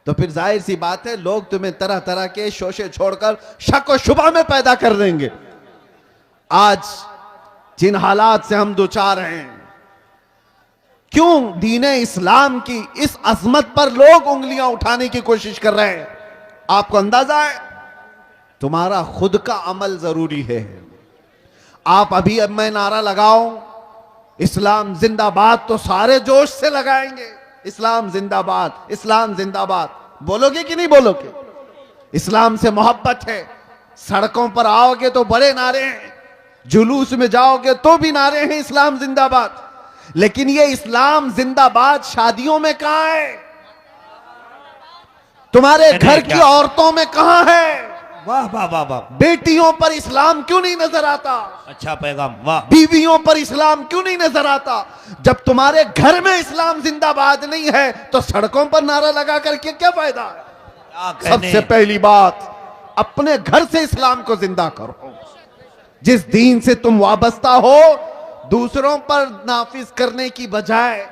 तो फिर जाहिर सी बात है लोग तुम्हें तरह तरह के शोशे छोड़कर शक और शुबा में पैदा कर देंगे। आज जिन हालात से हम दुचार हैं, क्यों दीने इस्लाम की इस अजमत पर लोग उंगलियां उठाने की कोशिश कर रहे हैं? आपको अंदाजा है? तुम्हारा खुद का अमल जरूरी है। आप अभी अब मैं नारा लगाओ इस्लाम जिंदाबाद तो सारे जोश से लगाएंगे, इस्लाम जिंदाबाद, इस्लाम जिंदाबाद। बोलोगे कि नहीं बोलोगे? इस्लाम से मोहब्बत है। सड़कों पर आओगे तो बड़े नारे हैं, जुलूस में जाओगे तो भी नारे हैं इस्लाम जिंदाबाद। लेकिन ये इस्लाम जिंदाबाद शादियों में कहां है? तुम्हारे घर की औरतों में कहां है? वाह वाह वाह वाह। बेटियों पर इस्लाम क्यों नहीं नजर आता? अच्छा पैगाम। वाह। बीवियों पर इस्लाम क्यों नहीं नजर आता? जब तुम्हारे घर में इस्लाम जिंदाबाद नहीं है तो सड़कों पर नारा लगा करके क्या फायदा? सबसे पहली बात, अपने घर से इस्लाम को जिंदा करो। जिस दीन से तुम वाबस्ता हो, दूसरों पर नाफिज करने की बजाय,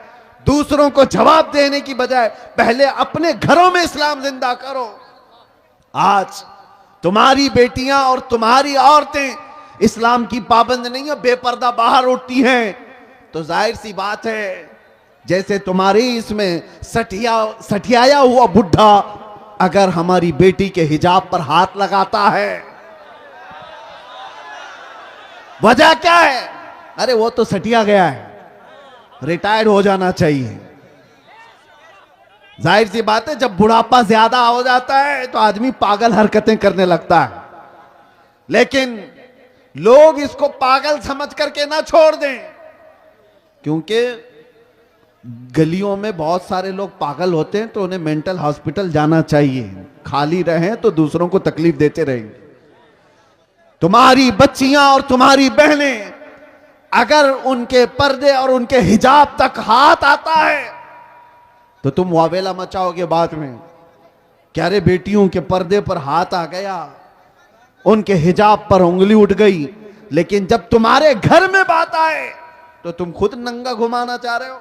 दूसरों को जवाब देने की बजाय पहले अपने घरों में इस्लाम जिंदा करो। आज तुम्हारी बेटियां और तुम्हारी औरतें इस्लाम की पाबंद नहीं है, बेपर्दा बाहर उठती हैं, तो जाहिर सी बात है जैसे तुम्हारी इसमें सठियाया हुआ बुढ़ा अगर हमारी बेटी के हिजाब पर हाथ लगाता है, वजह क्या है? अरे वो तो सटिया गया है, रिटायर्ड हो जाना चाहिए। जाहिर सी बात है जब बुढ़ापा ज्यादा हो जाता है तो आदमी पागल हरकतें करने लगता है। लेकिन लोग इसको पागल समझ करके ना छोड़ दें, क्योंकि गलियों में बहुत सारे लोग पागल होते हैं तो उन्हें मेंटल हॉस्पिटल जाना चाहिए। खाली रहें तो दूसरों को तकलीफ देते रहेंगे। तुम्हारी बच्चियां और तुम्हारी बहनें अगर उनके पर्दे और उनके हिजाब तक हाथ आता है तो तुम वावेला मचाओगे बाद में, क्या रे बेटियों के पर्दे पर हाथ आ गया, उनके हिजाब पर उंगली उठ गई, लेकिन जब तुम्हारे घर में बात आए तो तुम खुद नंगा घुमाना चाह रहे हो।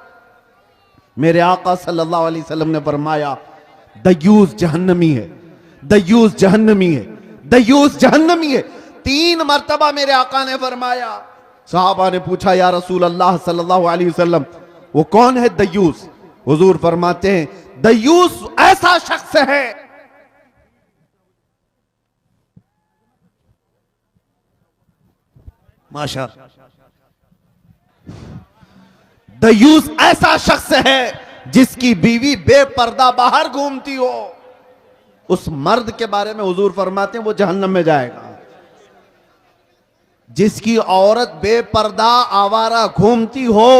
मेरे आका सल्लल्लाहु अलैहि वसल्लम ने फरमाया, दयूस जहन्नमी है, दयूस जहन्नमी है, दयूस जहन्नमी है। 3 मर्तबा मेरे आका ने फरमाया। सहाबा ने पूछा, या रसूल अल्लाह सल्लल्लाहु अलैहि वसल्लम, वो कौन है दयूस? हुजूर फरमाते हैं, दयूस ऐसा शख्स है माशा दयूस ऐसा शख्स है जिसकी बीवी बेपर्दा बाहर घूमती हो। उस मर्द के बारे में हुजूर फरमाते हैं वो जहन्नम में जाएगा। जिसकी औरत बेपर्दा आवारा घूमती हो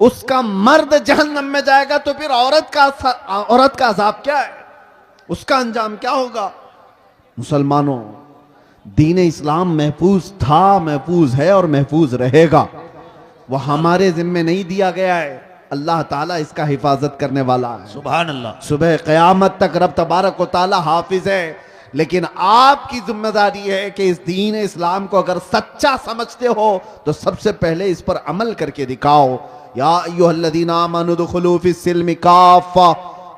उसका मर्द जहन्नम में जाएगा। तो फिर औरत का अजाब क्या है? उसका अंजाम क्या होगा? मुसलमानों, दीन इस्लाम महफूज था, महफूज है और महफूज रहेगा। वह हमारे जिम्मे नहीं दिया गया है, अल्लाह ताला इसका हिफाजत करने वाला है। सुभान अल्लाह। सुबह क़यामत तक रब तबारक व ताला हाफिज है। लेकिन आपकी जिम्मेदारी है कि इस दीन इस्लाम को अगर सच्चा समझते हो तो सबसे पहले इस पर अमल करके दिखाओ। या अय्युहल्लज़ीना आमनू दुखुलू फिस्सिल्मि काफ़ा,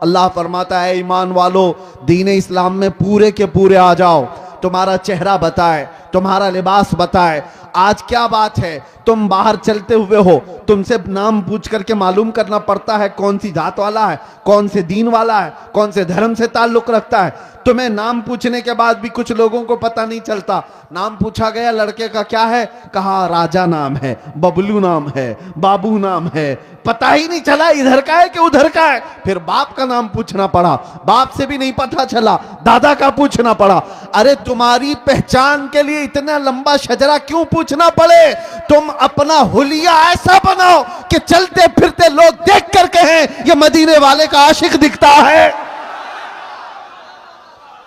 अल्लाह फरमाता है ईमान वालो दीन इस्लाम में पूरे के पूरे आ जाओ। तुम्हारा चेहरा बताए, तुम्हारा लिबास बताए। आज क्या बात है, तुम बाहर चलते हुए हो, तुमसे नाम पूछ करके मालूम करना पड़ता है कौन सी जात वाला है, कौन से दीन वाला है, कौन से धर्म से ताल्लुक रखता है। तुम्हें नाम पूछने के बाद भी कुछ लोगों को पता नहीं चलता। नाम पूछा गया, लड़के का क्या है, कहा राजा नाम है, बबलू नाम है, बाबू नाम है, पता ही नहीं चला इधर का है कि उधर का है। फिर बाप का नाम पूछना पड़ा, बाप से भी नहीं पता चला, दादा का पूछना पड़ा। अरे तुम्हारी पहचान के लिए इतना लंबा शजरा क्यों पूछना पड़े? तुम अपना हुलिया ऐसा बनाओ कि चलते फिरते लोग देख कर कहें ये मदीने वाले का आशिक दिखता है।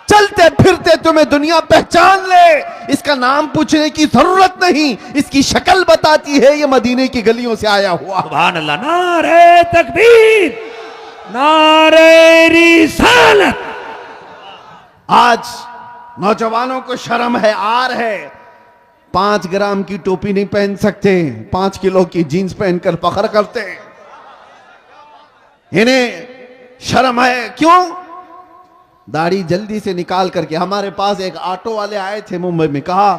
चलते फिरते तुम्हें दुनिया पहचान ले, इसका नाम पूछने की जरूरत नहीं, इसकी शक्ल बताती है ये मदीने की गलियों से आया हुआ। सुभान अल्लाह। नारे तकबीर, नारे रिसालत। आज नौजवानों को शर्म है, आर है। 5 ग्राम की टोपी नहीं पहन सकते, 5 किलो की जीन्स पहनकर फख्र करते हैं। इन्हें शर्म है, क्यों? दाढ़ी जल्दी से निकाल करके। हमारे पास एक ऑटो वाले आए थे मुंबई में, कहा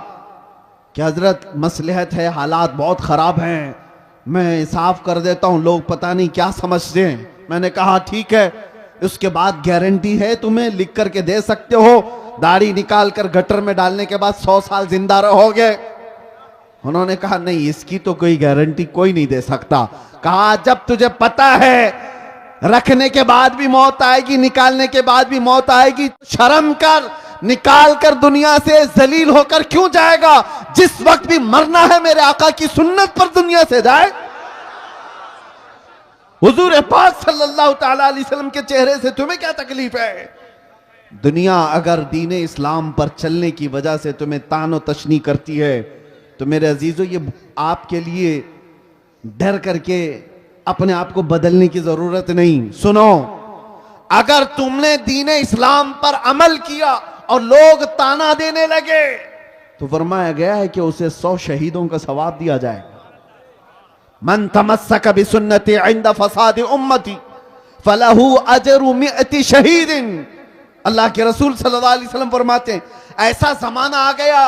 कि हजरत मसलहत है, हालात बहुत खराब हैं, मैं साफ कर देता हूं, लोग पता नहीं क्या समझते हैं। मैंने कहा ठीक है, उसके बाद गारंटी है, तुम्हें लिख करके दे सकते हो, दाढ़ी निकाल कर गटर में डालने के बाद 100 साल जिंदा रहोगे। उन्होंने कहा नहीं, इसकी तो कोई गारंटी कोई नहीं दे सकता। कहा जब तुझे पता है रखने के बाद भी मौत आएगी, निकालने के बाद भी मौत आएगी, शर्म कर, निकाल कर दुनिया से जलील होकर क्यों जाएगा? जिस वक्त भी मरना है मेरे आका की सुन्नत पर दुनिया से जाए। हुजूर पाक सल्लल्लाहु ताला अलैहि वसल्लम के चेहरे से तुम्हें क्या तकलीफ है? दुनिया अगर दीन इस्लाम पर चलने की वजह से तुम्हें तानो तशनी करती है तो मेरे अजीजों, ये आपके लिए डर करके अपने आप को बदलने की जरूरत नहीं। सुनो, अगर तुमने दीन इस्लाम पर अमल किया और लोग ताना देने लगे तो फरमाया गया है कि उसे 100 शहीदों का सवाब दिया जाएगा। मन तमस्सक बिसुन्नती इंद फसाद उम्मती फलहू अजरु मिअती शहीदिन। अल्लाह के रसूल सल्लल्लाहु अलैहि वसल्लम फरमाते हैं, ऐसा जमाना आ गया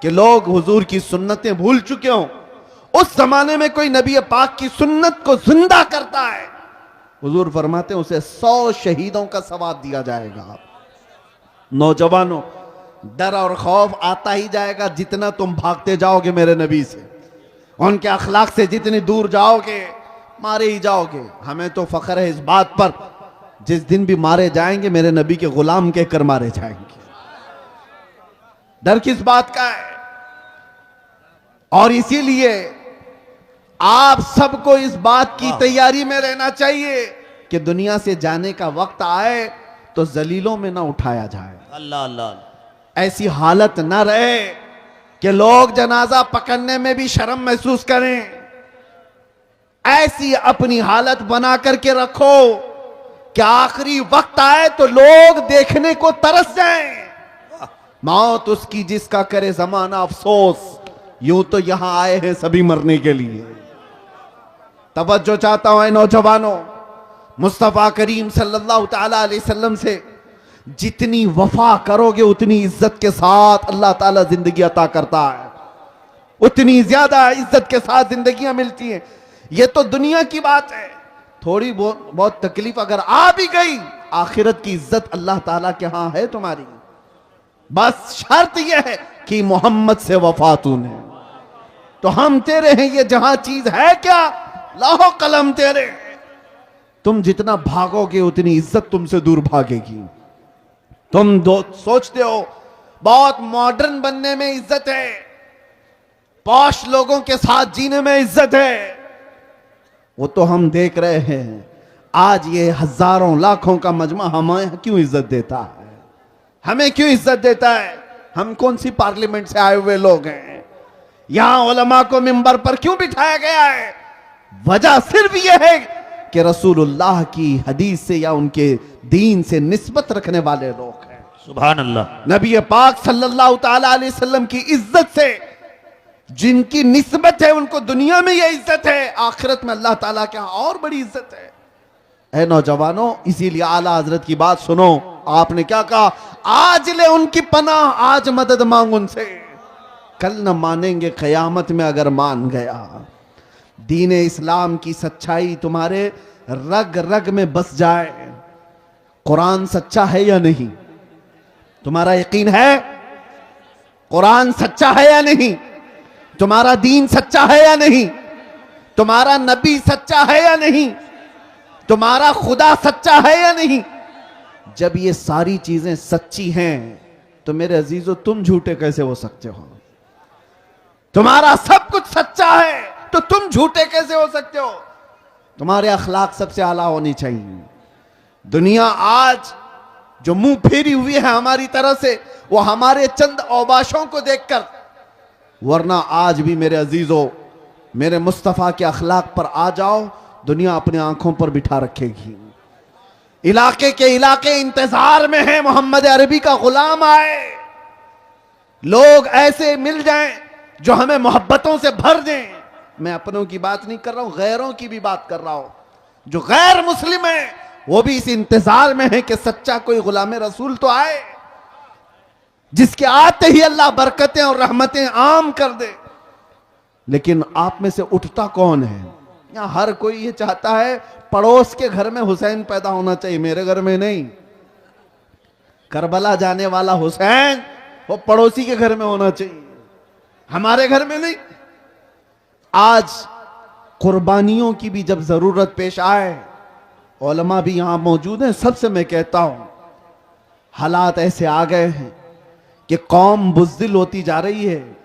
कि लोग हुजूर की सुन्नतें भूल चुके हों। उस जमाने में कोई नबी पाक की सुन्नत को जिंदा करता है, हुजूर फरमाते हैं उसे 100 शहीदों का सवाब दिया जाएगा। नौजवानों, डर और खौफ आता ही जाएगा जितना तुम भागते जाओगे मेरे नबी से, उनके अखलाक से जितनी दूर जाओगे मारे ही जाओगे। हमें तो फख्र है इस बात पर, जिस दिन भी मारे जाएंगे मेरे नबी के गुलाम कहकर मारे जाएंगे। डर किस बात का है? और इसीलिए आप सबको इस बात की तैयारी में रहना चाहिए कि दुनिया से जाने का वक्त आए तो जलीलों में ना उठाया जाए। अल्लाह अल्लाह। ऐसी हालत ना रहे कि लोग जनाजा पकड़ने में भी शर्म महसूस करें। ऐसी अपनी हालत बना करके रखो कि आखिरी वक्त आए तो लोग देखने को तरस जाएं। मौत उसकी जिसका करे जमाना अफसोस, यूं तो यहां आए हैं सभी मरने के लिए। तवज्जो चाहता हूं ऐ नौजवानों, मुस्तफा करीम सल्लल्लाहु ताला अलैहि वसल्लम से जितनी वफा करोगे उतनी इज्जत के साथ अल्लाह ताला जिंदगी अता करता है, उतनी ज्यादा इज्जत के साथ जिंदगियां मिलती हैं। ये तो दुनिया की बात है, थोड़ी बहुत तकलीफ अगर आ भी गई, आखिरत की इज्जत अल्लाह ताला के यहां है तुम्हारी। बस शर्त यह है कि मोहम्मद से वफा तूने, तो हम तेरे हैं, ये जहां चीज है क्या, लाहो कलम तेरे। तुम जितना भागोगे उतनी इज्जत तुमसे दूर भागेगी। तुम सोचते हो बहुत मॉडर्न बनने में इज्जत है, पॉश लोगों के साथ जीने में इज्जत है, वो तो हम देख रहे हैं। आज ये हजारों लाखों का मजमा हमें क्यों इज्जत देता है, हमें क्यों इज्जत देता है? हम कौन सी पार्लियामेंट से आए हुए लोग हैं? यहां उलमा को मिंबर पर क्यों बिठाया गया है? वजह सिर्फ यह है कि रसूलुल्लाह की हदीस से या उनके दीन से निस्बत रखने वाले लोग हैं। सुभान अल्लाह। नबी पाक सल्लल्लाहु ताला अलैहि वसल्लम की इज्जत से जिनकी निस्बत है उनको दुनिया में यह इज्जत है, आखिरत में अल्लाह ताला के यहां और बड़ी इज्जत है। ऐ नौजवानों, इसीलिए आला हजरत की बात सुनो। आपने क्या कहा? आज ले उनकी पनाह, आज मदद मांग उनसे, कल न मानेंगे कयामत में अगर मान गया। दीन इस्लाम की सच्चाई तुम्हारे रग रग में बस जाए। कुरान सच्चा है या नहीं? तुम्हारा यकीन है कुरान सच्चा है या नहीं? तुम्हारा दीन सच्चा है या नहीं? तुम्हारा नबी सच्चा है या नहीं? तुम्हारा खुदा सच्चा है या नहीं? जब ये सारी चीजें सच्ची हैं तो मेरे अजीजों तुम झूठे कैसे हो सकते हो? तुम्हारा सब कुछ सच्चा है तो तुम झूठे कैसे हो सकते हो? तुम्हारे अखलाक सबसे आला होनी चाहिए। दुनिया आज जो मुंह फेरी हुई है हमारी तरह से, वो हमारे चंद औबाशों को देखकर, वरना आज भी मेरे अजीजों, मेरे मुस्तफा के अखलाक पर आ जाओ, दुनिया अपने आंखों पर बिठा रखेगी। इलाके के इलाके इंतजार में है मोहम्मद अरबी का गुलाम आए, लोग ऐसे मिल जाएं जो हमें मोहब्बतों से भर दें। मैं अपनों की बात नहीं कर रहा हूं, गैरों की भी बात कर रहा हूं। जो गैर मुस्लिम है वो भी इस इंतजार में है कि सच्चा कोई गुलाम रसूल तो आए, जिसके आते ही अल्लाह बरकतें और रहमतें आम कर दे। लेकिन आप में से उठता कौन है? यहां हर कोई ये चाहता है पड़ोस के घर में हुसैन पैदा होना चाहिए, मेरे घर में नहीं। करबला जाने वाला हुसैन वो पड़ोसी के घर में होना चाहिए, हमारे घर में नहीं। आज कुर्बानियों की भी जब जरूरत पेश आए, उलमा भी यहां मौजूद हैं, सबसे मैं कहता हूं हालात ऐसे आ गए हैं कि कौम बुज़दिल होती जा रही है।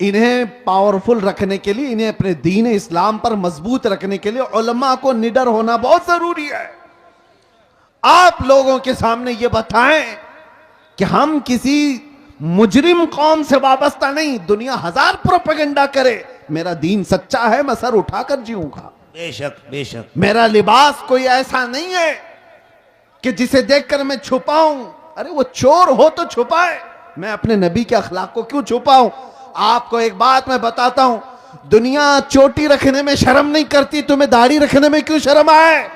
इन्हें पावरफुल रखने के लिए, इन्हें अपने दीन इस्लाम पर मजबूत रखने के लिए उलमा को निडर होना बहुत जरूरी है। आप लोगों के सामने ये बताएं कि हम किसी मुजरिम कौम से वाबस्ता नहीं। दुनिया हजार प्रोपेगेंडा करे, मेरा दीन सच्चा है, मैं सर उठाकर जीऊंगा। बेशक बेशक। मेरा लिबास कोई ऐसा नहीं है कि जिसे देखकर मैं छुपाऊं। अरे वो चोर हो तो छुपाए, मैं अपने नबी के अखलाक को क्यों छुपाऊं? आपको एक बात मैं बताता हूं, दुनिया चोटी रखने में शर्म नहीं करती, तुम्हें दाढ़ी रखने में क्यों शर्म आए?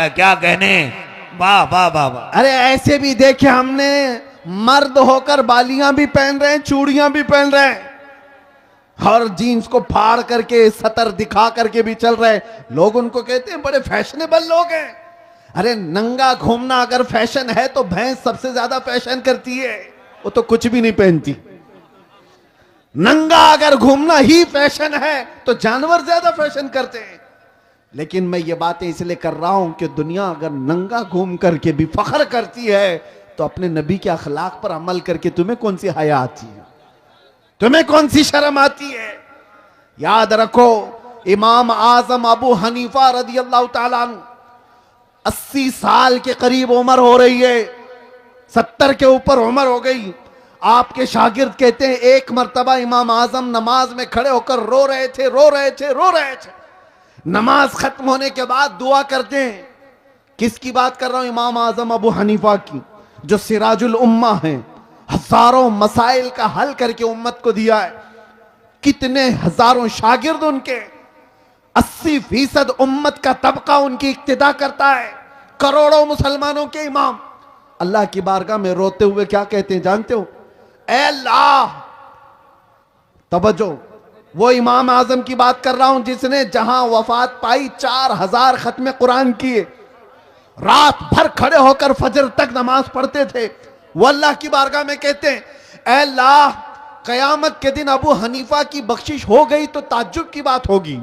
क्या कहने, वाह वाह वाह वाह। अरे ऐसे भी देखे हमने, मर्द होकर बालियां भी पहन रहे हैं, चूड़ियां भी पहन रहे हैं, और जीन्स को फाड़ करके सतर दिखा करके भी चल रहे हैं। लोग उनको कहते हैं बड़े फैशनेबल लोग हैं। अरे नंगा घूमना अगर फैशन है तो भैंस सबसे ज्यादा फैशन करती है, वो तो कुछ भी नहीं पहनती। नंगा अगर घूमना ही फैशन है तो जानवर ज्यादा फैशन करते हैं। लेकिन मैं ये बातें इसलिए कर रहा हूं कि दुनिया अगर नंगा घूम करके भी फख्र करती है तो अपने नबी के अखलाक पर अमल करके तुम्हें कौन सी हया आती है? तुम्हें कौन सी शर्म आती है? याद रखो, इमाम आजम अबू हनीफा रदी अल्लाह ताला 80 साल के करीब उम्र हो रही है, 70 के ऊपर उम्र हो गई। आपके शागिर्द कहते हैं एक मर्तबा इमाम आजम नमाज में खड़े होकर रो रहे थे। नमाज खत्म होने के बाद दुआ करते हैं। किसकी बात कर रहा हूं? इमाम आजम अबू हनीफा की, जो सिराजुल उम्मा हैं। हजारों मसाइल का हल करके उम्मत को दिया है। कितने हजारों शागिर्द उनके, 80% उम्मत का तबका उनकी इक्तिदा करता है, करोड़ों मुसलमानों के इमाम अल्लाह की बारगाह में रोते हुए क्या कहते हैं जानते हो? ऐ अल्लाह, तवज्जो, वो इमाम आजम की बात कर रहा हूं जिसने जहां वफात पाई 4000 खत्म कुरान किए, रात भर खड़े होकर फजर तक नमाज पढ़ते थे। वो अल्लाह की बारगाह में कहते हैं, ऐ अल्लाह, कयामत के दिन अबू हनीफा की बख्शिश हो गई तो ताज्जुब की बात होगी,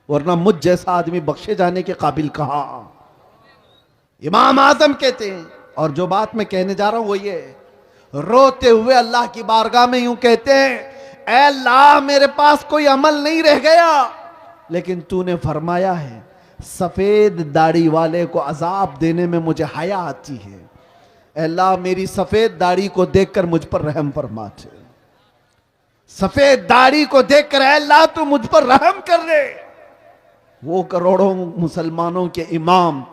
वरना मुझ जैसा आदमी बख्शे जाने के काबिल कहा। इमाम आजम कहते हैं, और जो बात मैं कहने जा रहा हूं वो ये, रोते हुए अल्लाह की बारगाह में यूं कहते हैं, ऐ अल्लाह, मेरे पास कोई अमल नहीं रह गया, लेकिन तूने फरमाया है सफेद दाढ़ी वाले को अजाब देने में मुझे हया आती है। ऐ अल्लाह, मेरी सफेद दाढ़ी को देखकर मुझ पर रहम फरमा दे। सफेद दाढ़ी को देखकर ऐ अल्लाह तू मुझ पर रहम कर दे। वो करोड़ों मुसलमानों के इमाम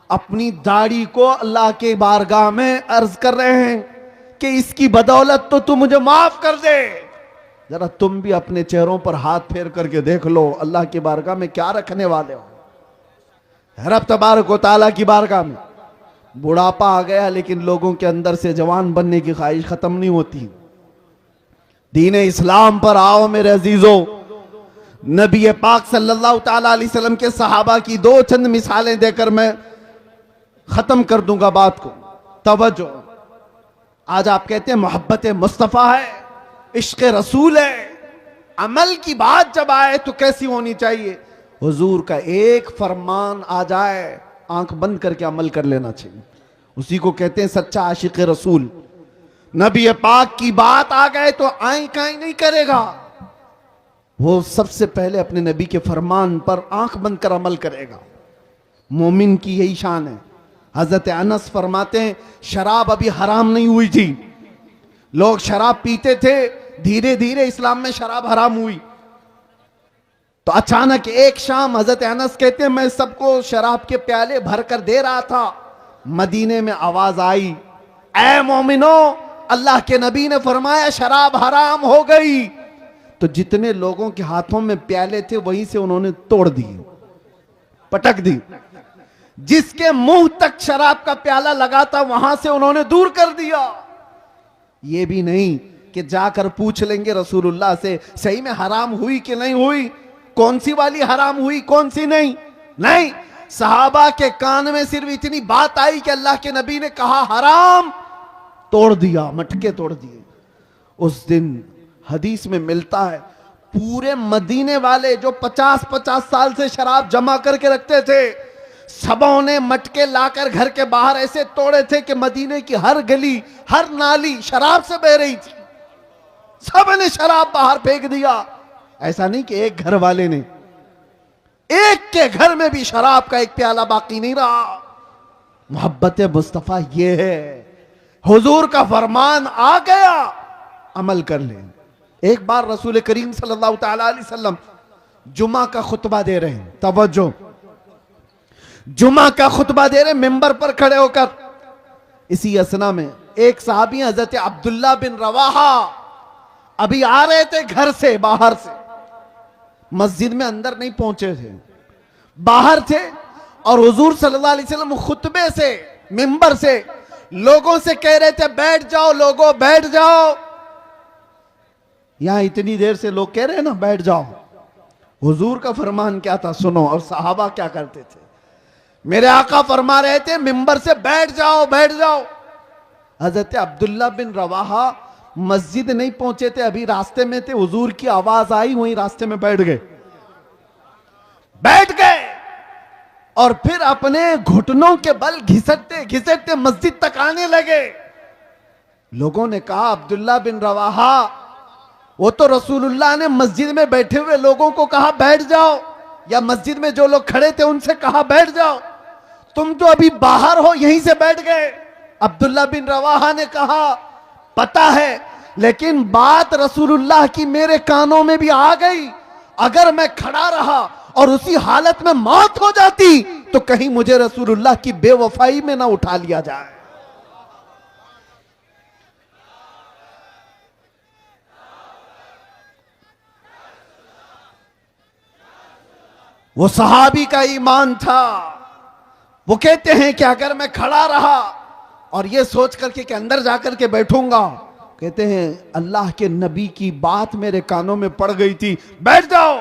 अपनी दाढ़ी को अल्लाह के बारगाह में अर्ज कर रहे हैं कि इसकी बदौलत तो तू मुझे माफ कर दे। जरा तुम भी अपने चेहरों पर हाथ फेर करके देख लो, अल्लाह की बारगाह में क्या रखने वाले हो। रब तबारक व तआला की बारगाह में बुढ़ापा आ गया, लेकिन लोगों के अंदर से जवान बनने की ख्वाहिश खत्म नहीं होती। दीन इस्लाम पर आओ मेरे अजीजों। नबी पाक सल्लल्लाहु तआला अलैहि वसल्लम के सहाबा की दो चंद मिसालें देकर मैं खत्म कर दूंगा बात को। तवज्जो, आज आप कहते हैं मोहब्बत मुस्तफ़ा है, इश्क रसूल है, अमल की बात जब आए तो कैसी होनी चाहिए? हुजूर का एक फरमान आ जाए, आंख बंद करके अमल कर लेना चाहिए। उसी को कहते हैं सच्चा आशिक रसूल। नबी पाक की बात आ गए तो आई काई नहीं करेगा, वो सबसे पहले अपने नबी के फरमान पर आंख बंद कर अमल करेगा। मोमिन की यही शान है। हजरत अनस फरमाते हैं शराब अभी हराम नहीं हुई थी, लोग शराब पीते थे, धीरे धीरे इस्लाम में शराब हराम हुई। तो अचानक एक शाम हजरत अनस कहते हैं मैं सबको शराब के प्याले भर कर दे रहा था, मदीने में आवाज आई, ऐ मोमिनो, अल्लाह के नबी ने फरमाया शराब हराम हो गई। तो जितने लोगों के हाथों में प्याले थे वहीं से उन्होंने तोड़ दिए, पटक दी। जिसके मुंह तक शराब का प्याला लगा था वहां से उन्होंने दूर कर दिया। ये भी नहीं कि जाकर पूछ लेंगे रसूलुल्लाह से सही में हराम हुई कि नहीं हुई, कौन सी वाली हराम हुई कौन सी नहीं। नहीं, सहाबा के कान में सिर्फ इतनी बात आई कि अल्लाह के नबी ने कहा हराम, तोड़ दिया, मटके तोड़ दिए। उस दिन हदीस में मिलता है पूरे मदीने वाले जो 50-50 साल से शराब जमा करके रखते थे, सबों ने मटके लाकर घर के बाहर ऐसे तोड़े थे कि मदीने की हर गली हर नाली शराब से बह रही थी। सब ने शराब बाहर फेंक दिया। ऐसा नहीं कि एक घर वाले ने, एक के घर में भी शराब का एक प्याला बाकी नहीं रहा। मोहब्बत मुस्तफा ये है, हुजूर का फरमान आ गया, अमल कर ले। एक बार रसूल करीम सल्लल्लाहु तआला अलैहि वसल्लम जुमा का खुतबा दे रहे हैं। तवज्जो, जुमा का खुतबा दे रहे, मिंबर पर खड़े होकर। इसी असना में एक सहाबी हजरत अब्दुल्ला बिन रवाहा अभी आ रहे थे घर से, बाहर से, मस्जिद में अंदर नहीं पहुंचे थे, बाहर थे। और हुजूर सल्लल्लाहु अलैहि वसल्लम खुतबे से, मिंबर से लोगों से कह रहे थे बैठ जाओ लोगों, बैठ जाओ। यहां इतनी देर से लोग कह रहे हैं ना बैठ जाओ। हुजूर का फरमान क्या था सुनो, और सहाबा क्या करते थे। मेरे आका फरमा रहे थे मिंबर से बैठ जाओ, बैठ जाओ। हजरत अब्दुल्ला बिन रवाहा मस्जिद नहीं पहुंचे थे, अभी रास्ते में थे, हुजूर की आवाज आई, वहीं रास्ते में बैठ गए। बैठ गए और फिर अपने घुटनों के बल घिसटते घिसटते मस्जिद तक आने लगे। लोगों ने कहा अब्दुल्ला बिन रवाहा, वो तो रसूलुल्लाह ने मस्जिद में बैठे हुए लोगों को कहा बैठ जाओ, या मस्जिद में जो लोग खड़े थे उनसे कहा बैठ जाओ, तुम तो अभी बाहर हो, यहीं से बैठ गए। अब्दुल्ला बिन रवाहा ने कहा पता है, लेकिन बात रसूलुल्लाह की मेरे कानों में भी आ गई। अगर मैं खड़ा रहा और उसी हालत में मौत हो जाती तो कहीं मुझे रसूलुल्लाह की बेवफाई में ना उठा लिया जाए। वो सहाबी का ईमान था। वो कहते हैं कि अगर मैं खड़ा रहा और ये सोच करके कि अंदर जाकर के बैठूंगा, कहते हैं अल्लाह के नबी की बात मेरे कानों में पड़ गई थी, बैठ जाओ,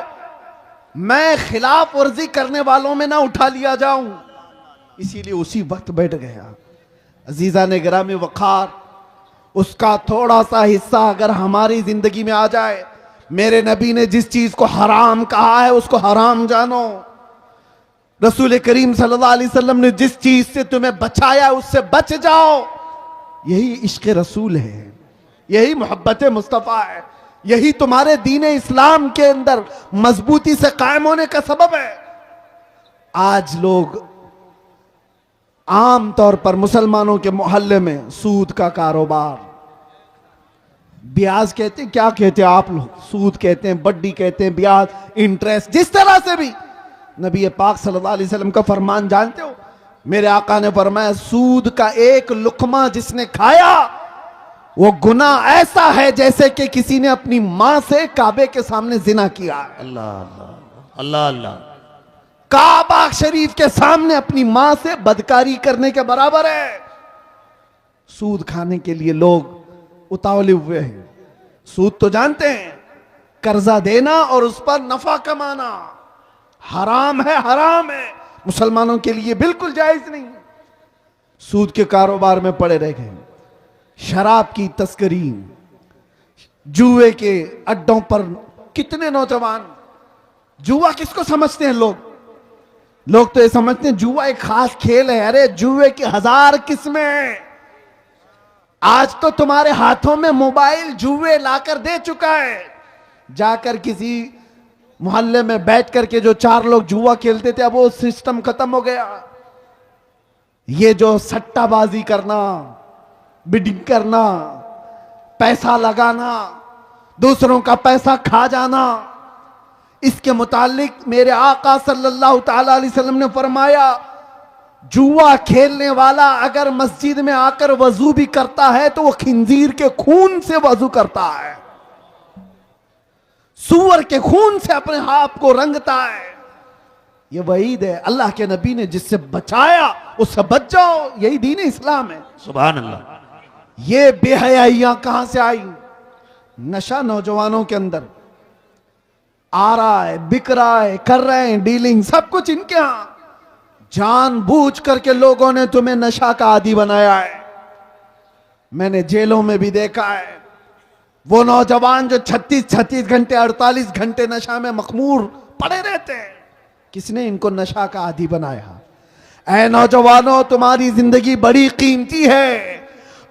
मैं खिलाफ वर्जी करने वालों में ना उठा लिया जाऊं, इसीलिए उसी वक्त बैठ गया। अजीजा ने गिरामी वक़ार, उसका थोड़ा सा हिस्सा अगर हमारी जिंदगी में आ जाए, मेरे नबी ने जिस चीज को हराम कहा है उसको हराम जानो, रसूल करीम सल्लल्लाहु अलैहि वसल्लम ने जिस चीज से तुम्हें बचाया उससे बच जाओ। यही इश्क रसूल है, यही मोहब्बत मुस्तफ़ा है, यही तुम्हारे दीन इस्लाम के अंदर मजबूती से कायम होने का सबब है। आज लोग आम तौर पर मुसलमानों के मोहल्ले में सूद का कारोबार, ब्याज कहते हैं, क्या कहते हैं आप लोग, सूद कहते हैं, बड्डी कहते हैं, ब्याज, इंटरेस्ट, जिस तरह से भी। नबी पाक सल्लल्लाहु अलैहि वसल्लम का फरमान जानते हो, मेरे आका ने फरमाया सूद का एक लुकमा जिसने खाया वो गुनाह ऐसा है जैसे कि किसी ने अपनी मां से काबे के सामने जिना किया है। अल्लाह अल्लाह अल्लाह अल्लाह, काबा शरीफ के सामने अपनी मां से बदकारी करने के बराबर है। सूद खाने के लिए लोग उतावले हुए हैं। सूद तो जानते हैं, कर्जा देना और उस पर नफा कमाना हराम है, हराम है, मुसलमानों के लिए बिल्कुल जायज नहीं। सूद के कारोबार में पड़े रह गए, शराब की तस्करी, जुए के अड्डों पर कितने नौजवान, जुआ किसको समझते हैं लोग तो ये समझते हैं जुआ एक खास खेल है। अरे जुए की 1000 किस्में हैं। आज तो तुम्हारे हाथों में मोबाइल जुए लाकर दे चुका है। जाकर किसी मोहल्ले में बैठ करके जो 4 लोग जुआ खेलते थे, अब वो सिस्टम खत्म हो गया। ये जो सट्टाबाजी करना, बिडिंग करना, पैसा लगाना, दूसरों का पैसा खा जाना, इसके मुतालिक मेरे आका सल्लल्लाहु ताला अलैहि वसल्लम ने फरमाया, जुआ खेलने वाला अगर मस्जिद में आकर वजू भी करता है तो वो खिंजीर के खून से वजू करता है, सूअर के खून से अपने हाथ को रंगता है। ये वईद है, अल्लाह के नबी ने जिससे बचाया उससे बच जाओ, यही दीन इस्लाम है। सुभान अल्लाह। ये बेहयाइयां कहां से आई? नशा नौजवानों के अंदर आ रहा है, बिक रहा है, कर रहे हैं डीलिंग, सब कुछ इनके यहां। जानबूझ करके लोगों ने तुम्हें नशा का आदी बनाया है। मैंने जेलों में भी देखा है वो नौजवान जो 36 घंटे 48 घंटे नशा में मखमूर पड़े रहते हैं। किसने इनको नशा का आदी बनाया? ऐ नौजवानों, तुम्हारी जिंदगी बड़ी कीमती है।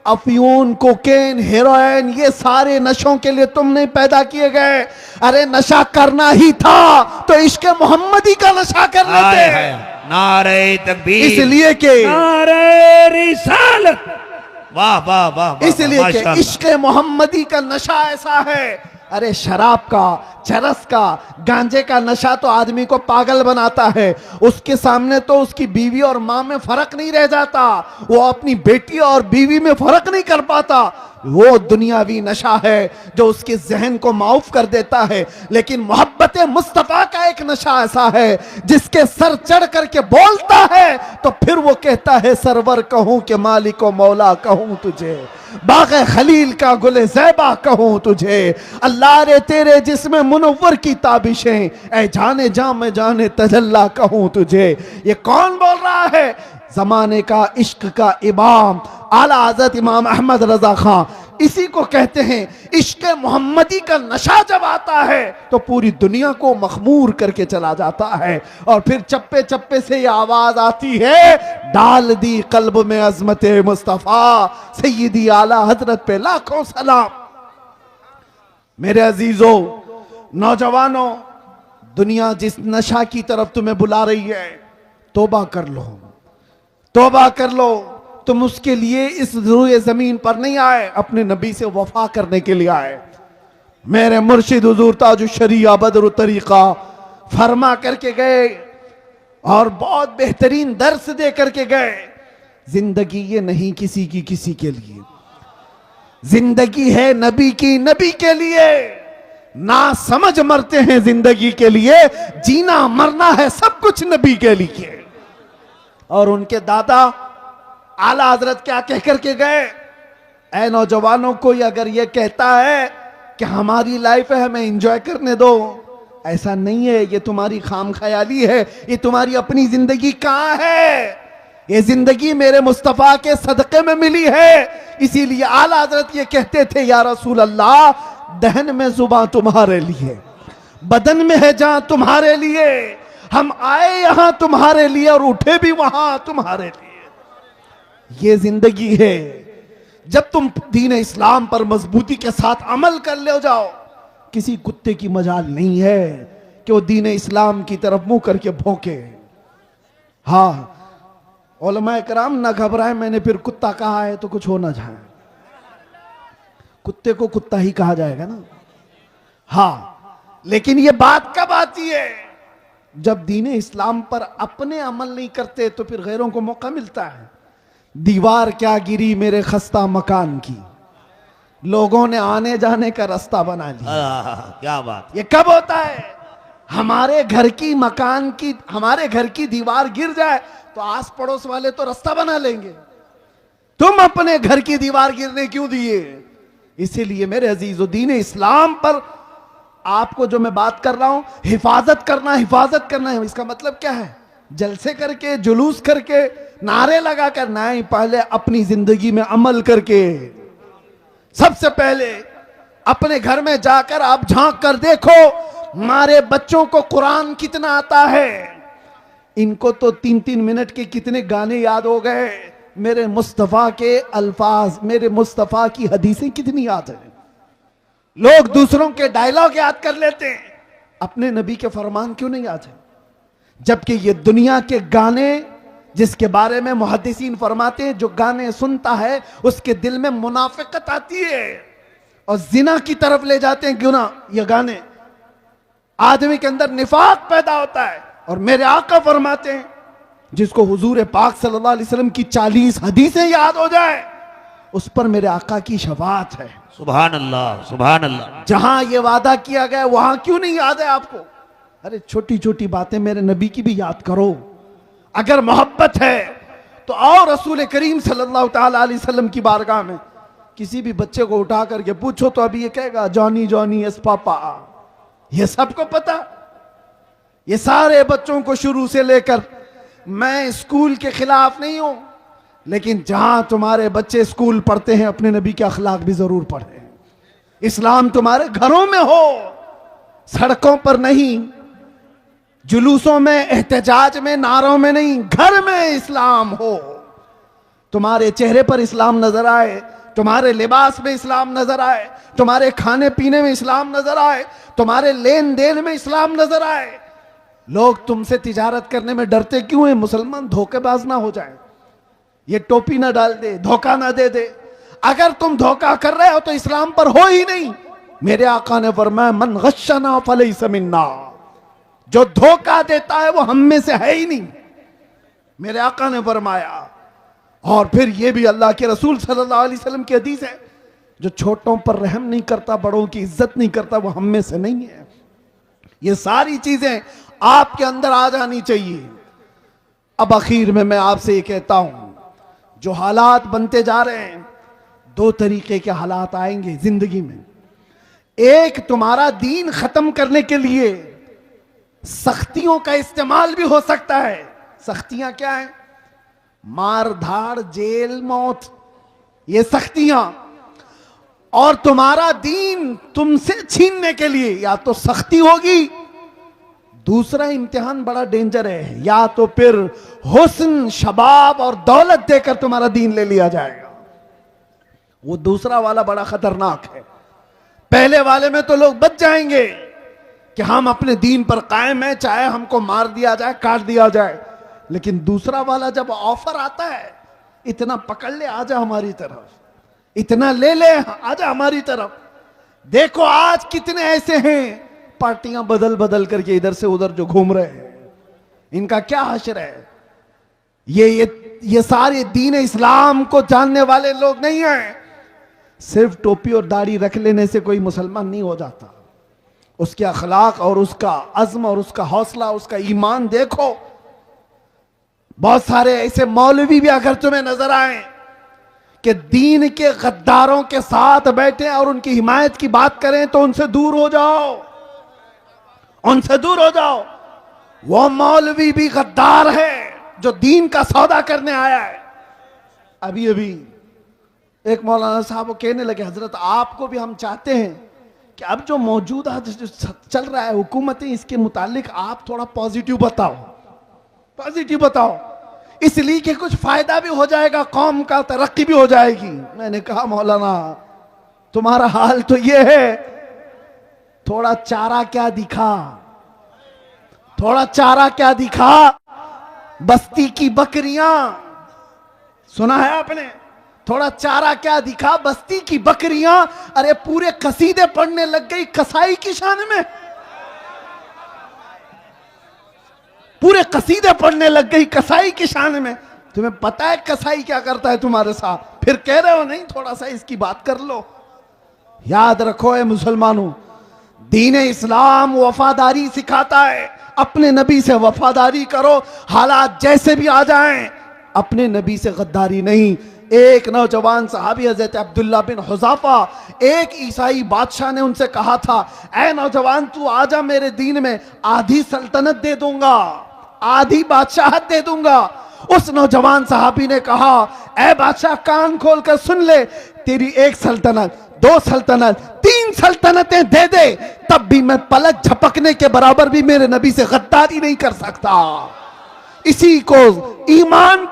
अफयून, कोकेन, हेरोइन, ये सारे नशों के लिए तुम नहीं पैदा किए गए। अरे नशा करना ही था तो इश्क मोहम्मदी का नशा कर लेते। नारे तकबीर, इसलिए कि नारे रिसालत, वाह वाह वाह, इसलिए कि इश्क मोहम्मदी का नशा ऐसा है। अरे शराब का, चरस का, गांजे का नशा तो आदमी को पागल बनाता है। उसके सामने तो उसकी बीवी और माँ में फर्क नहीं रह जाता, वो अपनी बेटी और बीवी में फर्क नहीं कर पाता। वो दुनियावी नशा है जो उसके जहन को माउफ कर देता है। लेकिन मोहब्बत मुस्तफा का एक नशा ऐसा है जिसके सर चढ़ करके बोलता है तो फिर वो कहता है सरवर कहूं कि मालिक व मौला कहूं तुझे, बाग़े खलील का गुले ज़ैबा कहूं तुझे, अल्लाह रे तेरे जिसमें मुनव्वर की ताबिशें, ऐ जाने जा मैं जाने तजल्ला कहूं तुझे। ये कौन बोल रहा है? जमाने का इश्क का इमाम आला हज़रत इमाम अहमद रजा खां। इसी को कहते हैं इश्क मोहम्मदी का नशा जब आता है तो पूरी दुनिया को मखमूर करके चला जाता है। और फिर चप्पे चप्पे से ये आवाज आती है, डाल दी कल्ब में अजमत मुस्तफा, सैयदी आला हजरत पे लाखों सलाम। मेरे अजीजों, नौजवानों, दुनिया जिस नशा की तरफ तुम्हें बुला रही है, तौबा कर लो, तौबा कर लो। तुम उसके लिए इस रूए जमीन पर नहीं आए, अपने नबी से वफा करने के लिए आए। मेरे मुर्शिद हुजूर ताजुश शरीया बदर तरीका फरमा करके गए और बहुत बेहतरीन दर्स दे करके गए। जिंदगी ये नहीं किसी की किसी के लिए, जिंदगी है नबी की नबी के लिए। ना समझ मरते हैं जिंदगी के लिए, जीना मरना है सब कुछ नबी के लिए। और उनके दादा आला हजरत क्या कह करके गए, ऐ नौजवानों को अगर ये कहता है कि हमारी लाइफ है हमें एंजॉय करने दो, ऐसा नहीं है, ये तुम्हारी खाम ख्याली है, ये तुम्हारी अपनी जिंदगी कहां है, ये जिंदगी मेरे मुस्तफा के सदक़े में मिली है। इसीलिए आला हजरत ये कहते थे, या रसूल अल्लाह, दहन में जुबान तुम्हारे लिए, बदन में है जान तुम्हारे लिए, हम आए यहां तुम्हारे लिए और उठे भी वहां तुम्हारे लिए। ये जिंदगी है। जब तुम दीन इस्लाम पर मजबूती के साथ अमल कर ले जाओ, किसी कुत्ते की मजाल नहीं है कि वो दीन इस्लाम की तरफ मुंह करके भौंके। हाँ, उलमाए कराम ना घबराए, मैंने फिर कुत्ता कहा है तो कुछ हो ना जाए, कुत्ते को कुत्ता ही कहा जाएगा ना। हाँ, लेकिन ये बात कब आती है, जब दीन इस्लाम पर अपने अमल नहीं करते तो फिर गैरों को मौका मिलता है। दीवार क्या गिरी मेरे खस्ता मकान की, लोगों ने आने जाने का रास्ता बना लिया। क्या बात। ये कब होता है, हमारे घर की मकान की, हमारे घर की दीवार गिर जाए तो आस पड़ोस वाले तो रास्ता बना लेंगे, तुम अपने घर की दीवार गिरने क्यों दिए। इसीलिए मेरे अजीजों, दीन इस्लाम पर आपको जो मैं बात कर रहा हूं, हिफाजत करना है, इसका मतलब क्या है, जलसे करके, जुलूस करके, नारे लगा कर नहीं, पहले अपनी जिंदगी में अमल करके। सबसे पहले अपने घर में जाकर आप झांक कर देखो, हमारे बच्चों को कुरान कितना आता है। इनको तो 3-3 मिनट के कितने गाने याद हो गए, मेरे मुस्तफा के अल्फाज, मेरे मुस्तफा की हदीसें कितनी याद है। लोग दूसरों के डायलॉग याद कर लेते हैं, अपने नबी के फरमान क्यों नहीं याद है। जबकि ये दुनिया के गाने, जिसके बारे में मुहद्दिसीन फरमाते हैं, जो गाने सुनता है उसके दिल में मुनाफिकत आती है और जिना की तरफ ले जाते हैं। क्यों ना, ये गाने आदमी के अंदर निफाक पैदा होता है। और मेरे आका फरमाते हैं, जिसको हुजूर पाक सल्लल्लाहु अलैहि वसल्लम की 40 हदीसें याद हो जाए, उस पर मेरे आका की शफाअत है। सुभान अल्लाह, सुभान अल्लाह। जहां ये वादा किया गया वहां क्यों नहीं याद है आपको। अरे छोटी छोटी बातें मेरे नबी की भी याद करो। अगर मोहब्बत है तो आओ रसूल करीम सल्लल्लाहु ताला अलैहि वसल्लम की बारगाह में, किसी भी बच्चे को उठा करके पूछो तो अभी ये कहेगा जॉनी जॉनी यस पापा। ये सबको पता, ये सारे बच्चों को शुरू से लेकर, मैं स्कूल के खिलाफ नहीं हूं, लेकिन जहां तुम्हारे बच्चे स्कूल पढ़ते हैं अपने नबी के अखलाक भी जरूर पढ़े। इस्लाम तुम्हारे घरों में हो, सड़कों पर नहीं, जुलूसों में, एहतजाज में, नारों में नहीं, घर में इस्लाम हो। तुम्हारे चेहरे पर इस्लाम नजर आए, तुम्हारे लिबास में इस्लाम नजर आए, तुम्हारे खाने पीने में इस्लाम नजर आए, तुम्हारे लेन देन में इस्लाम नजर आए। लोग तुमसे तिजारत करने में डरते क्यों हैं? मुसलमान धोखेबाज ना हो जाए, ये टोपी ना डाल दे, धोखा ना दे दे। अगर तुम धोखा कर रहे हो तो इस्लाम पर हो ही नहीं। मेरे आका ने फरमाया, मन गश्शना फलैसा मिन्ना, जो धोखा देता है वो हम में से है ही नहीं, मेरे आका ने फरमाया। और फिर ये भी अल्लाह के रसूल सल्लल्लाहु अलैहि वसल्लम की हदीस है, जो छोटों पर रहम नहीं करता, बड़ों की इज्जत नहीं करता, वो हम में से नहीं है। ये सारी चीजें आपके अंदर आ जानी चाहिए। अब आखिर में मैं आपसे ये कहता हूं, जो हालात बनते जा रहे हैं, 2 तरीके के हालात आएंगे जिंदगी में। एक, तुम्हारा दीन खत्म करने के लिए सख्तियों का इस्तेमाल भी हो सकता है। सख्तियां क्या है? मार धाड़, जेल, मौत, ये सख्तियां। और तुम्हारा दीन तुमसे छीनने के लिए या तो सख्ती होगी, दूसरा इम्तिहान बड़ा डेंजर है, या तो फिर हुस्न, शबाब और दौलत देकर तुम्हारा दीन ले लिया जाएगा। वो दूसरा वाला बड़ा खतरनाक है। पहले वाले में तो लोग बच जाएंगे कि हम अपने दीन पर कायम हैं, चाहे हमको मार दिया जाए, काट दिया जाए। लेकिन दूसरा वाला जब ऑफर आता है, इतना पकड़ ले, आजा हमारी तरफ, इतना ले ले, आजा हमारी तरफ। देखो आज कितने ऐसे हैं, पार्टियां बदल बदल करके इधर से उधर जो घूम रहे हैं, इनका क्या हश्र है। ये सारे दीन इस्लाम को जानने वाले लोग नहीं हैं। सिर्फ टोपी और दाढ़ी रख लेने से कोई मुसलमान नहीं हो जाता। उसके अखलाक और उसका अज़्म और उसका हौसला, उसका ईमान देखो। बहुत सारे ऐसे मौलवी भी अगर तुम्हें नजर आए कि दीन के गद्दारों के साथ बैठे और उनकी हिमायत की बात करें तो उनसे दूर हो जाओ, उनसे दूर हो जाओ। वो मौलवी भी गद्दार है जो दीन का सौदा करने आया है। अभी अभी एक मौलाना साहब वो कहने लगे, हजरत आपको भी हम चाहते हैं कि अब जो मौजूदा जो चल रहा है हुकूमतें, इसके मुतालिक आप थोड़ा पॉजिटिव बताओ, पॉजिटिव बताओ, इसलिए कि कुछ फायदा भी हो जाएगा, कौम का तरक्की भी हो जाएगी। मैंने कहा मौलाना तुम्हारा हाल तो ये है, थोड़ा चारा क्या दिखा, थोड़ा चारा क्या दिखा। बस्ती की बकरियां, सुना है आपने? थोड़ा चारा क्या दिखा, बस्ती की बकरियां। अरे पूरे कसीदे पढ़ने लग गई कसाई की शान में, पूरे कसीदे पढ़ने लग गई कसाई की शान में। तुम्हें पता है कसाई क्या करता है तुम्हारे साथ, फिर कह रहे हो नहीं थोड़ा सा इसकी बात कर लो। याद रखो ए मुसलमानों, दीन इस्लाम वफादारी सिखाता है। अपने नबी से वफादारी करो, हालात जैसे भी आ जाएं, अपने नबी से गद्दारी नहीं। एक नौजवान सहाबी हज़रत अब्दुल्ला बिन हुज़ाफा, एक ईसाई बादशाह ने उनसे कहा था, ऐ नौजवान तू आजा मेरे दीन में, आधी सल्तनत दे दूंगा, आधी बादशाहत दे दूंगा। उस नौजवान सहाबी ने कहा, ऐ बादशाह कान खोल कर सुन ले, तेरी एक सल्तनत, दो सल्तनत, तीन सल्तनतें दे दे, तब भी मैं पलक झपकने के बराबर भी मेरे नबी से गद्दारी नहीं कर सकता। इसी को ईमान